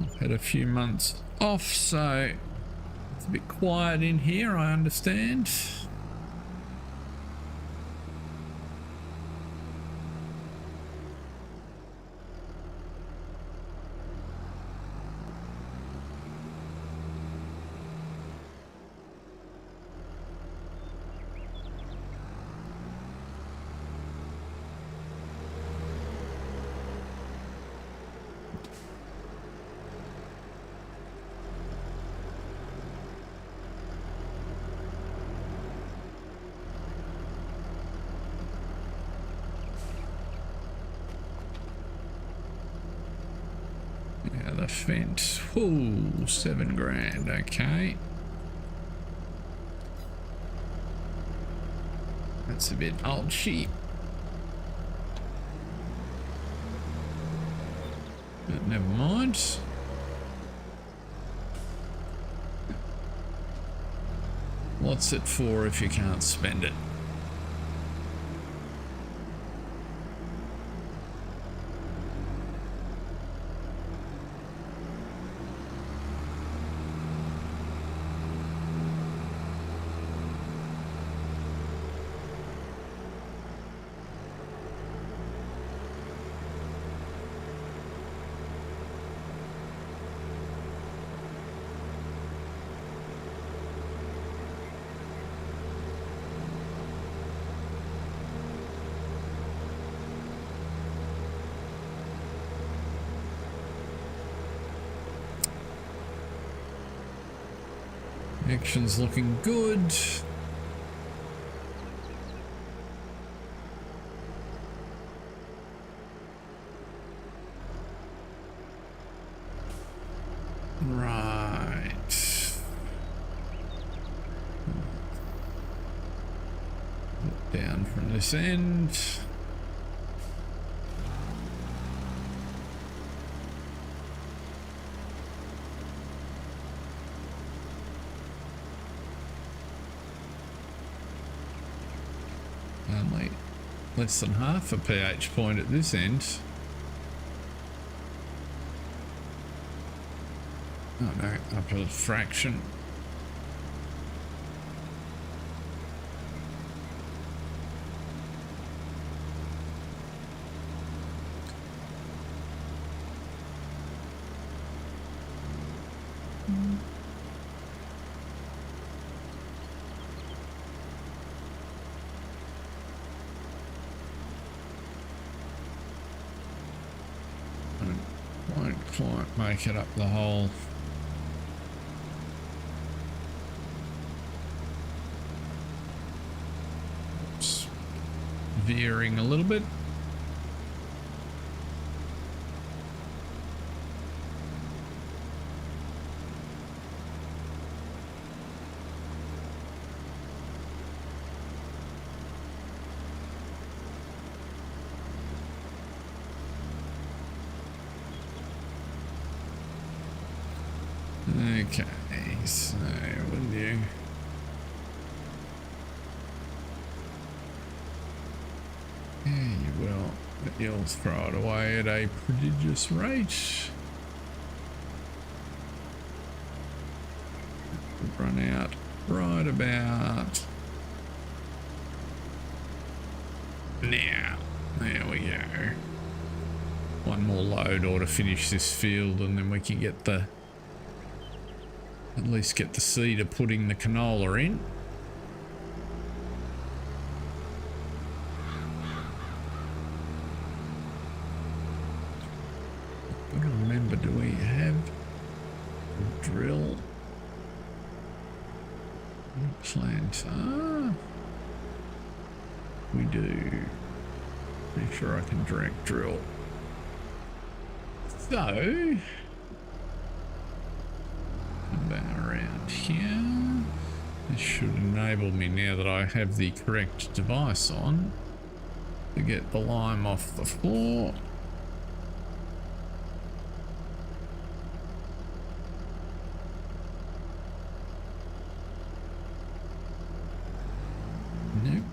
I've had a few months off, so it's a bit quiet in here, I understand. The fence. Ooh, 7 grand. Okay. That's a bit old cheap. But never mind. What's it for if you can't spend it? Action's looking good. Right. Down from this end. Only less than half a pH point at this end. Oh no, up a fraction. Won't quite make it up the hole. Oops. Veering a little bit. Okay, so will you? Yeah, you will, but you'll throw it away at a prodigious rate. Run out right about now. There we go. One more load ought to finish this field, and then we can get the at least get the seed of putting the canola in. Gotta remember, do we have a drill? Plant. Ah. we do. Pretty sure I can direct drill. So, come back around here. This should enable me, now that I have the correct device on, to get the lime off the floor. Nope.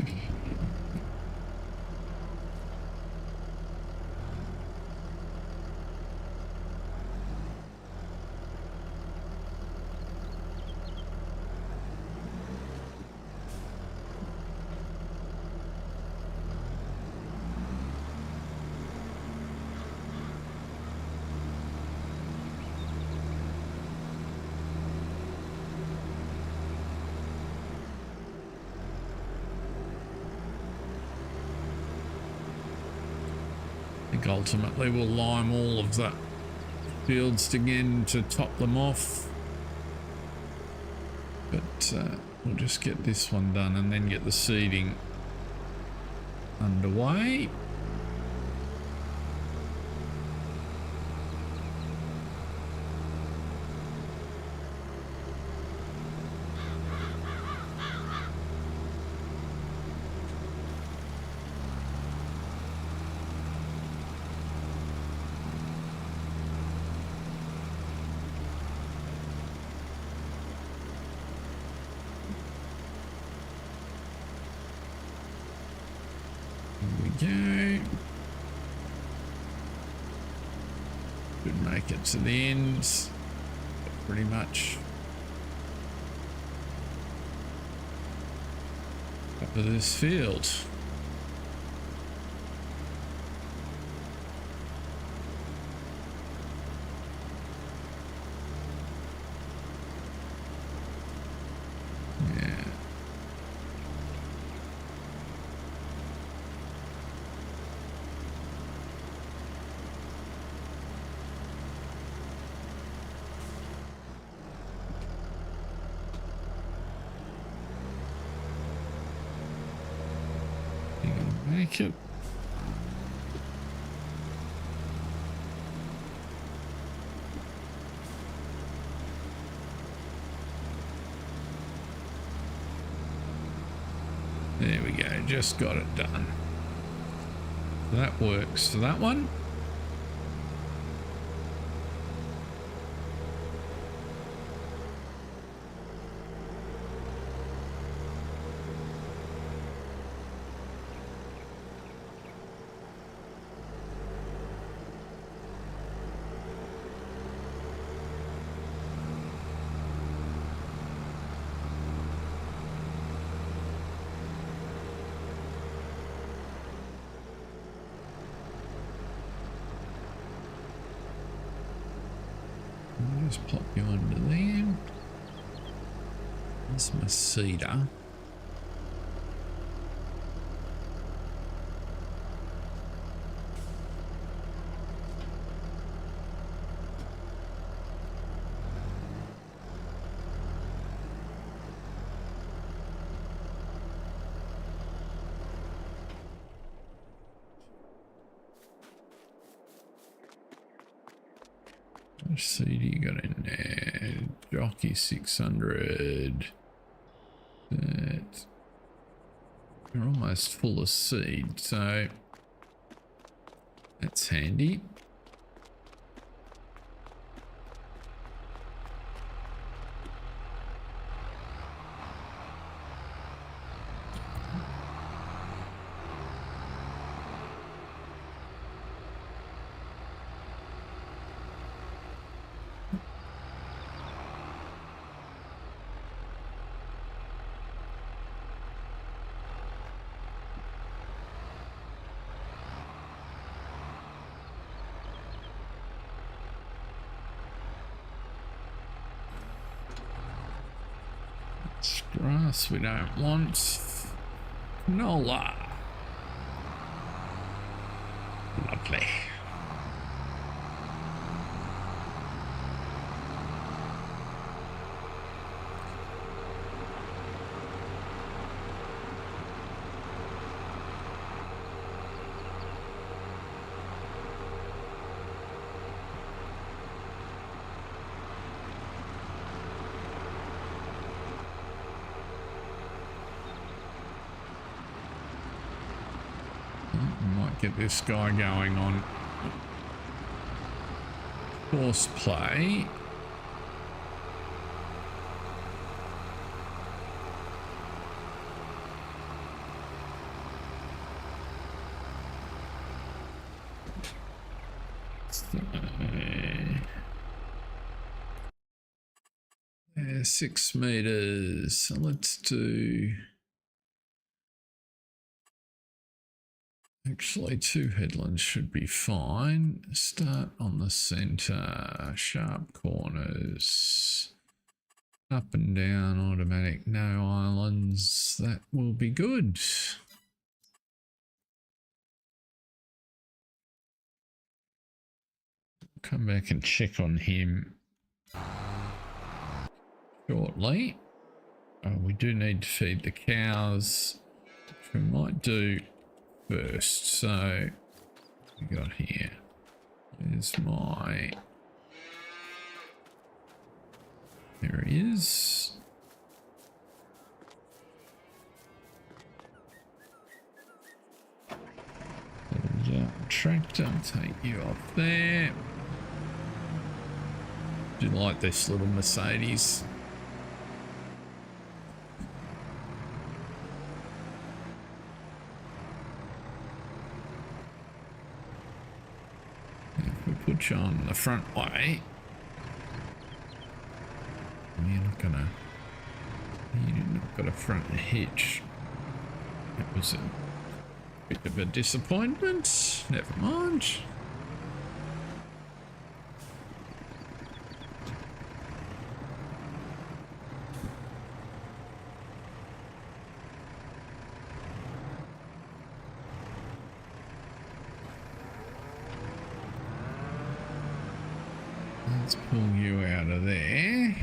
Ultimately we'll lime all of the fields again to top them off, but we'll just get this one done and then get the seeding underway. Should make it to the end, pretty much. Up to this field. Make it. There we go, just got it done. That works for that one. Just pop you under there. That's my cedar. What seed you got in there? Jockey 600. That. We're almost full of seed, so that's handy. Grass we don't want. Canola. Lovely. Might get this guy going on force play. So, 6 meters. So let's do actually 2 headlands should be fine. Start on the center, sharp corners, up and down, automatic, no islands. That will be good. Come back and check on him shortly. Oh, we do need to feed the cows, which we might do first. So we got here. There's my. There he is. Tractor, take you off there. Do like this little Mercedes. If we put you on the front way, you're not got a front hitch. That was a bit of a disappointment. Never mind. Let's pull you out of there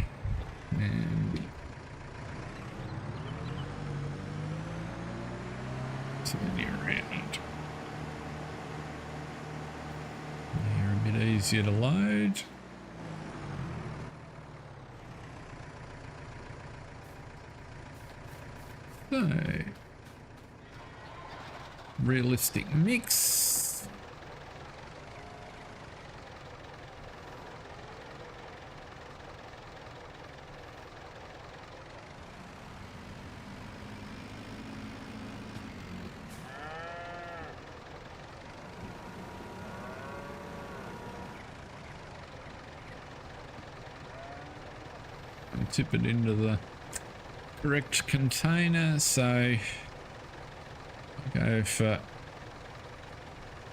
and turn you around. You're a bit easier to load. So, realistic mix. Tip it into the correct container, so I'll go for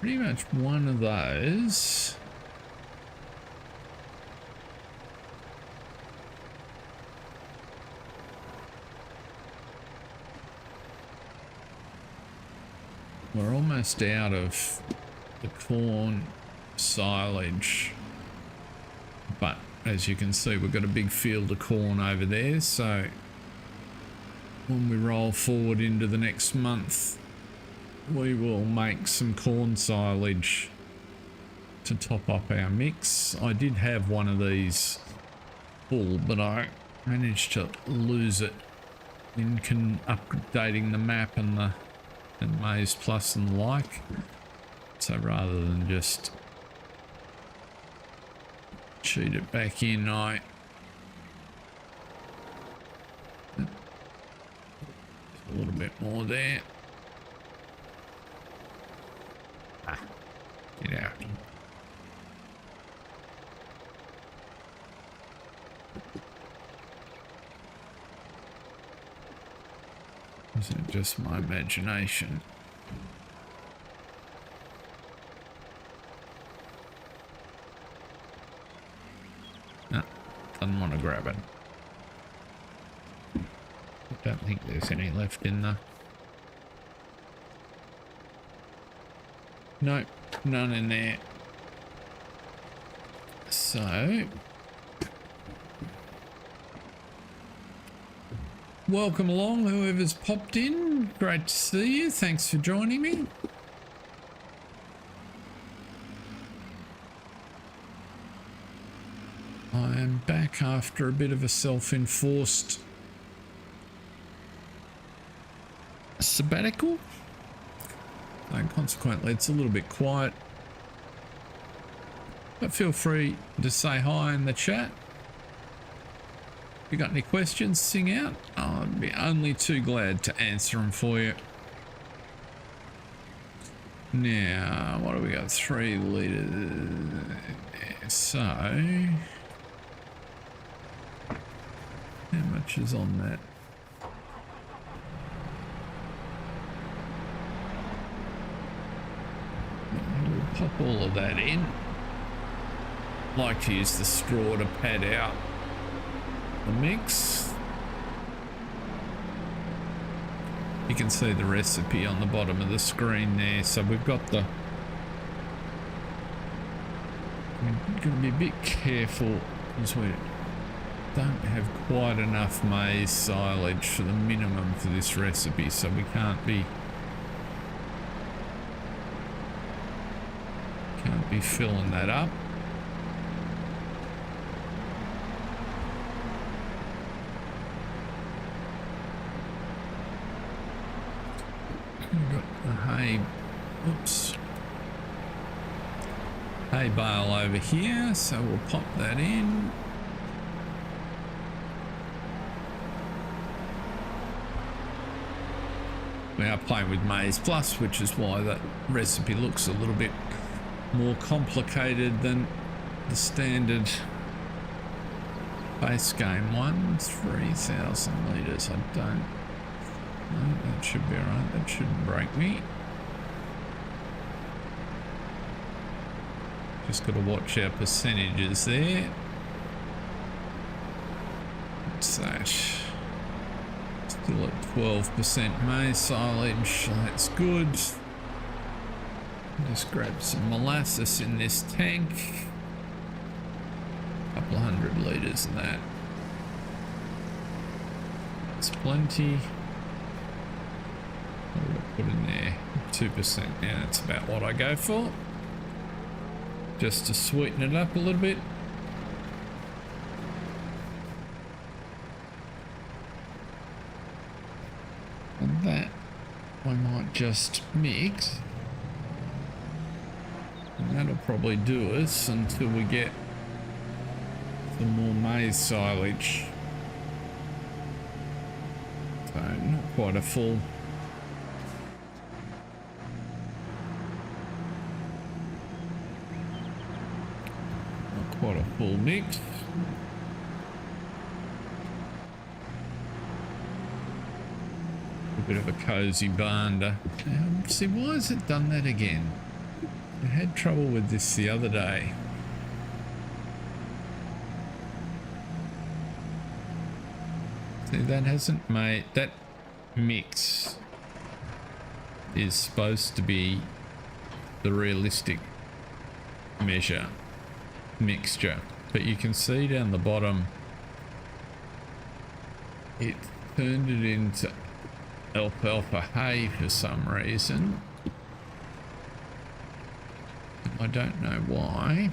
pretty much one of those. We're almost out of the corn silage, but as you can see, we've got a big field of corn over there, so when we roll forward into the next month, we will make some corn silage to top up our mix. I did have one of these full, but I managed to lose it in updating the map and Maize Plus and the like. So rather than just cheat it back in, a little bit more there. Get out. Is it just my imagination? Doesn't want to grab it. I don't think there's any left in there. Nope, none in there. So, welcome along, whoever's popped in. Great to see you. Thanks for joining me. I am back after a bit of a self-enforced sabbatical. and consequently it's a little bit quiet. But feel free to say hi in the chat. If you got any questions, sing out. I'd be only too glad to answer them for you. Now, what do we got? 3 litres. So, how much is on that? We'll pop all of that in. Like to use the straw to pad out the mix. You can see the recipe on the bottom of the screen there. So we've got the... I'm going to be a bit careful because we don't have quite enough maize silage for the minimum for this recipe, so we can't be filling that up. We've got the hay, oops, hay bale over here, so we'll pop that in. We are playing with Maize Plus, which is why that recipe looks a little bit more complicated than the standard base game one. 3,000 litres. I don't... No, that should be alright. That shouldn't break me. Just got to watch our percentages there. What's that? Still at 12% maize silage, so that's good. Just grab some molasses in this tank. A couple of 100 litres of that. That's plenty. What did I put in there? 2%. Yeah, that's about what I go for. Just to sweeten it up a little bit. And that I might just mix. And that'll probably do us until we get some more maize silage. So not quite a full. Not quite a full mix. A bit of a cozy bander. See, why has it done that again? I had trouble with this the other day. See, that hasn't made... That mix is supposed to be the realistic mixture. But you can see down the bottom, it turned it into alfalfa hay for some reason. I don't know why.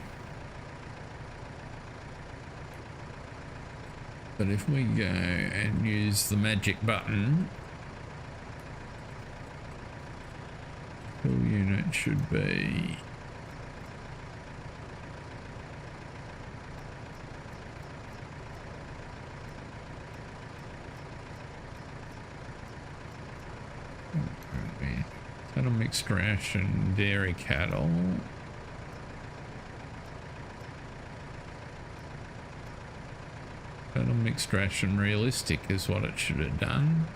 But if we go and use the magic button, full unit should be cattle, mixed ration, dairy cattle. Cattle mixed ration realistic is what it should have done.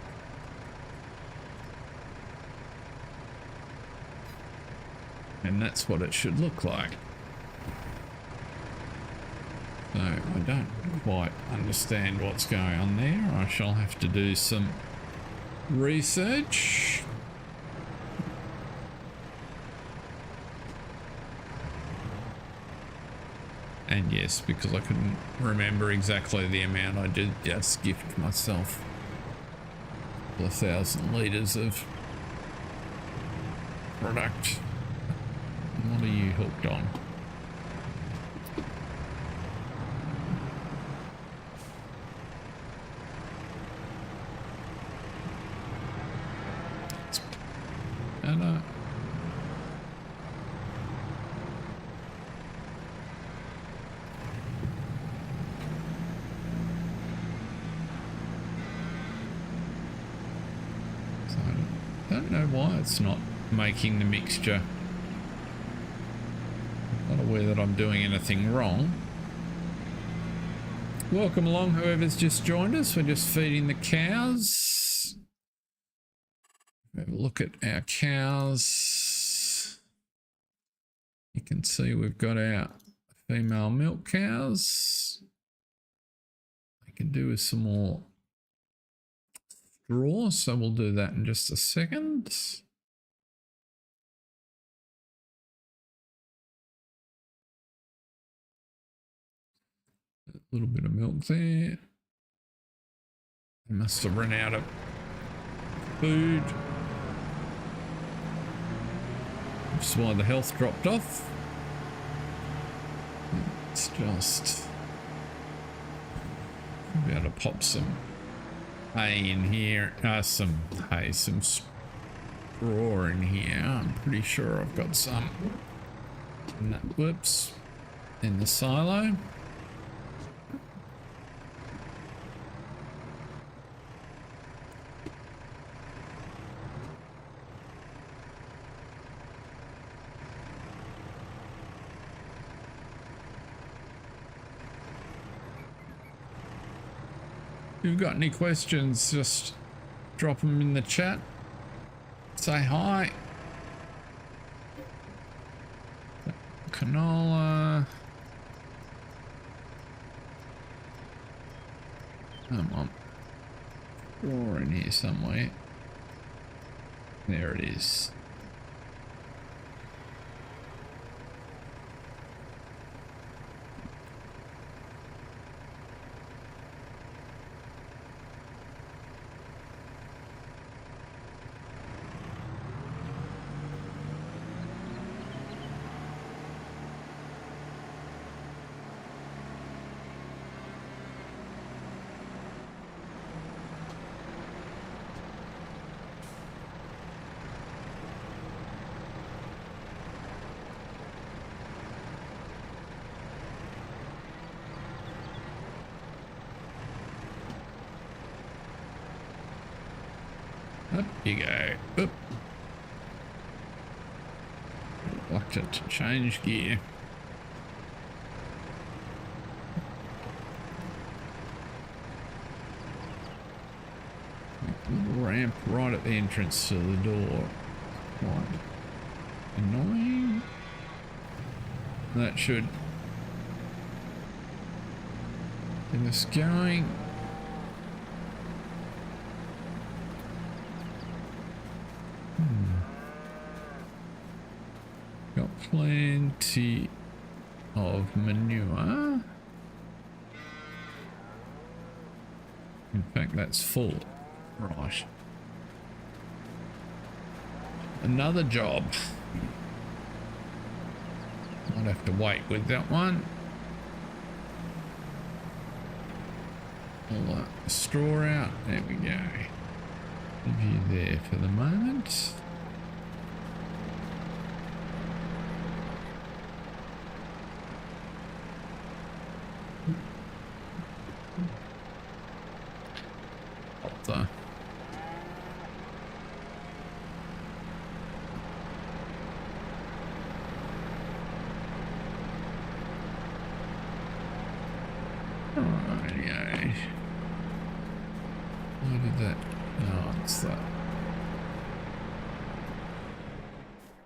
And that's what it should look like. So I don't quite understand what's going on there. I shall have to do some research. And yes, because I couldn't remember exactly the amount, I did just gift myself 1,000 litres of product. What are you hooked on? why it's not making the mixture. Not aware that I'm doing anything wrong. Welcome along, whoever's just joined us. We're just feeding the cows. Have a look at our cows. You can see we've got our female milk cows. I can do with some more straw, so we'll do that in just a second. A little bit of milk there. They must have run out of food. That's why the health dropped off. It's just be able to pop some hay in here. Some straw in here. I'm pretty sure I've got some. Whoops, in the silo. If you've got any questions, just drop them in the chat. Say hi. Canola. Come on. Or in here somewhere. There it is. Up you go. Oop. Locked it to change gear. Little ramp right at the entrance to the door. Quite annoying. That should get us going. Got plenty of manure. In fact, that's full. Right. Another job. Might have to wait with that one. Pull that straw out. There we go. Leave you there for the moment.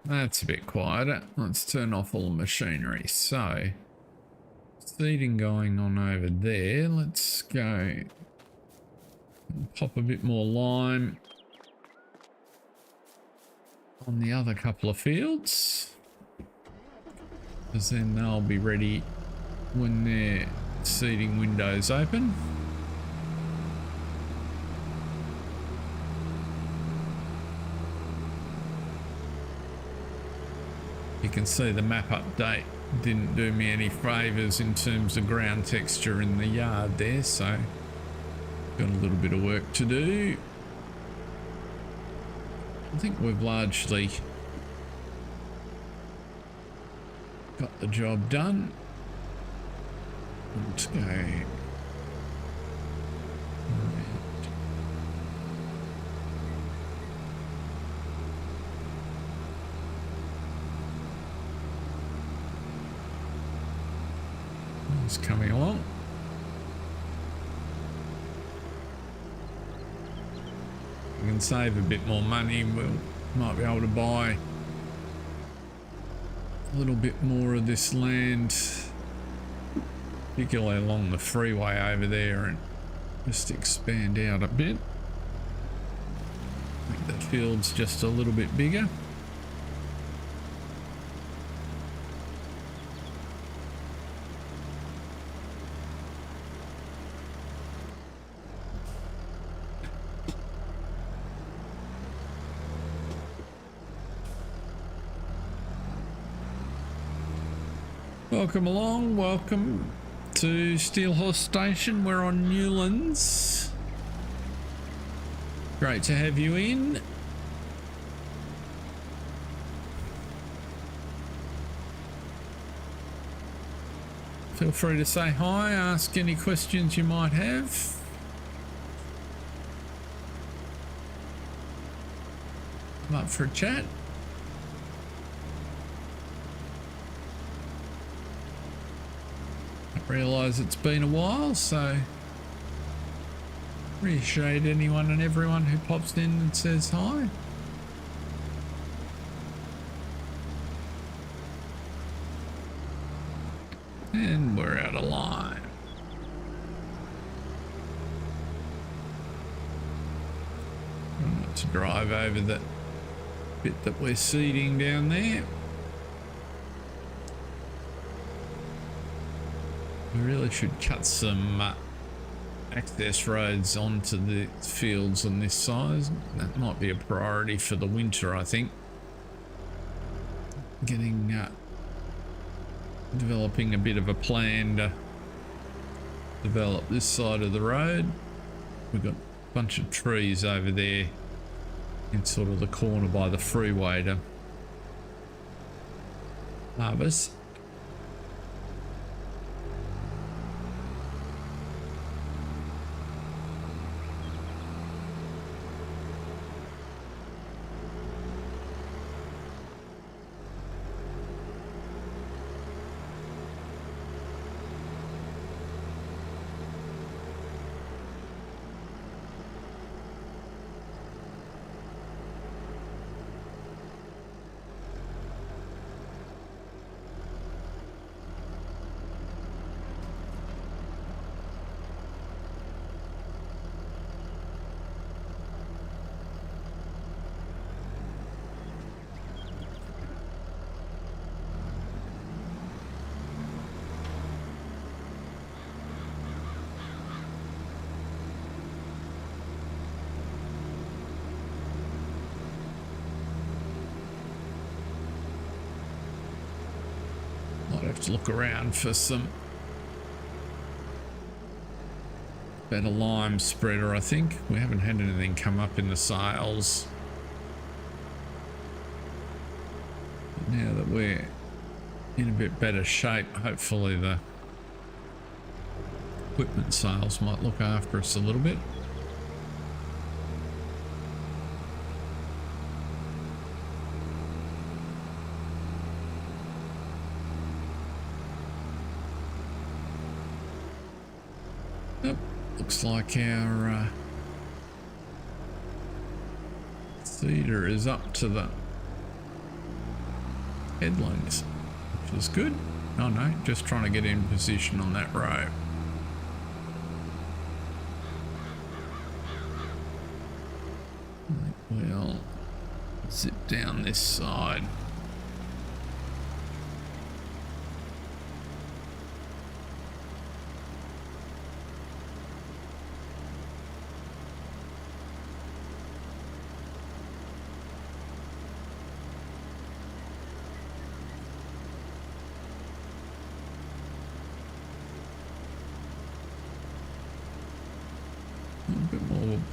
That's a bit quieter. Let's turn off all the machinery. So, seeding going on over there. Let's go and pop a bit more lime on the other couple of fields, because then they'll be ready when their seeding windows open. You can see the map update didn't do me any favours in terms of ground texture in the yard there, so got a little bit of work to do. I think we've largely got the job done. Let's go. He's coming along. We can save a bit more money. We might be able to buy a little bit more of this land, particularly along the freeway over there, and just expand out a bit. Make the field's just a little bit bigger. Welcome along, welcome to Steel Horse Station. We're on Newlands. Great to have you in. Feel free to say hi, ask any questions you might have. I'm up for a chat. Realise it's been a while, so appreciate anyone and everyone who pops in and says hi. And we're out of line. I'm not to drive over that bit that we're seeding down there. We really should cut some access roads onto the fields on this size. That might be a priority for the winter, I think. Developing a bit of a plan to develop this side of the road. We've got a bunch of trees over there in sort of the corner by the freeway to harvest. Have to look around for some better lime spreader. I think we haven't had anything come up in the sales. But now that we're in a bit better shape, hopefully the equipment sales might look after us a little bit. Looks like our seeder is up to the headlands, which is good. Oh no, just trying to get in position on that row. We'll zip down this side.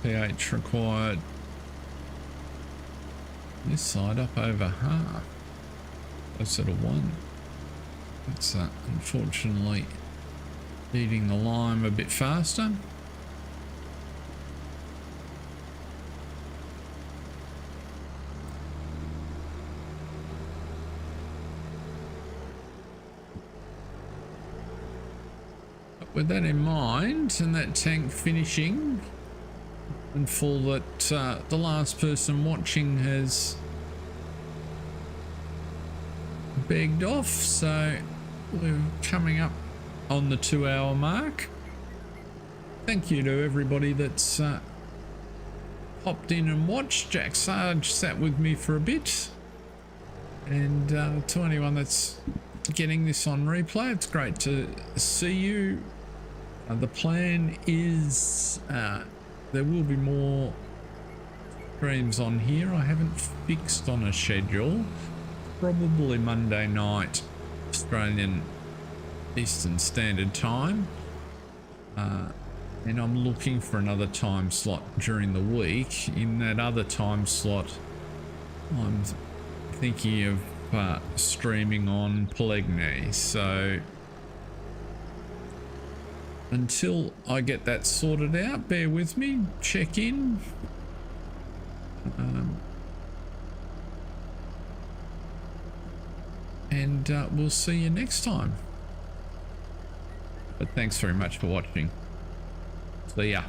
pH required this side up over half, closer to 1. That's unfortunately eating the lime a bit faster. with that in mind and that tank finishing, and for that the last person watching has begged off, so we're coming up on the 2-hour mark. Thank you to everybody that's popped in and watched. Jack Sarge sat with me for a bit, and to anyone that's getting this on replay, it's great to see you. The plan is there will be more streams on here. I haven't fixed on a schedule. Probably Monday night Australian Eastern Standard Time, and I'm looking for another time slot during the week. In that other time slot, I'm thinking of streaming on Poligny, so until I get that sorted out, bear with me, check in. And we'll see you next time. But thanks very much for watching. See ya.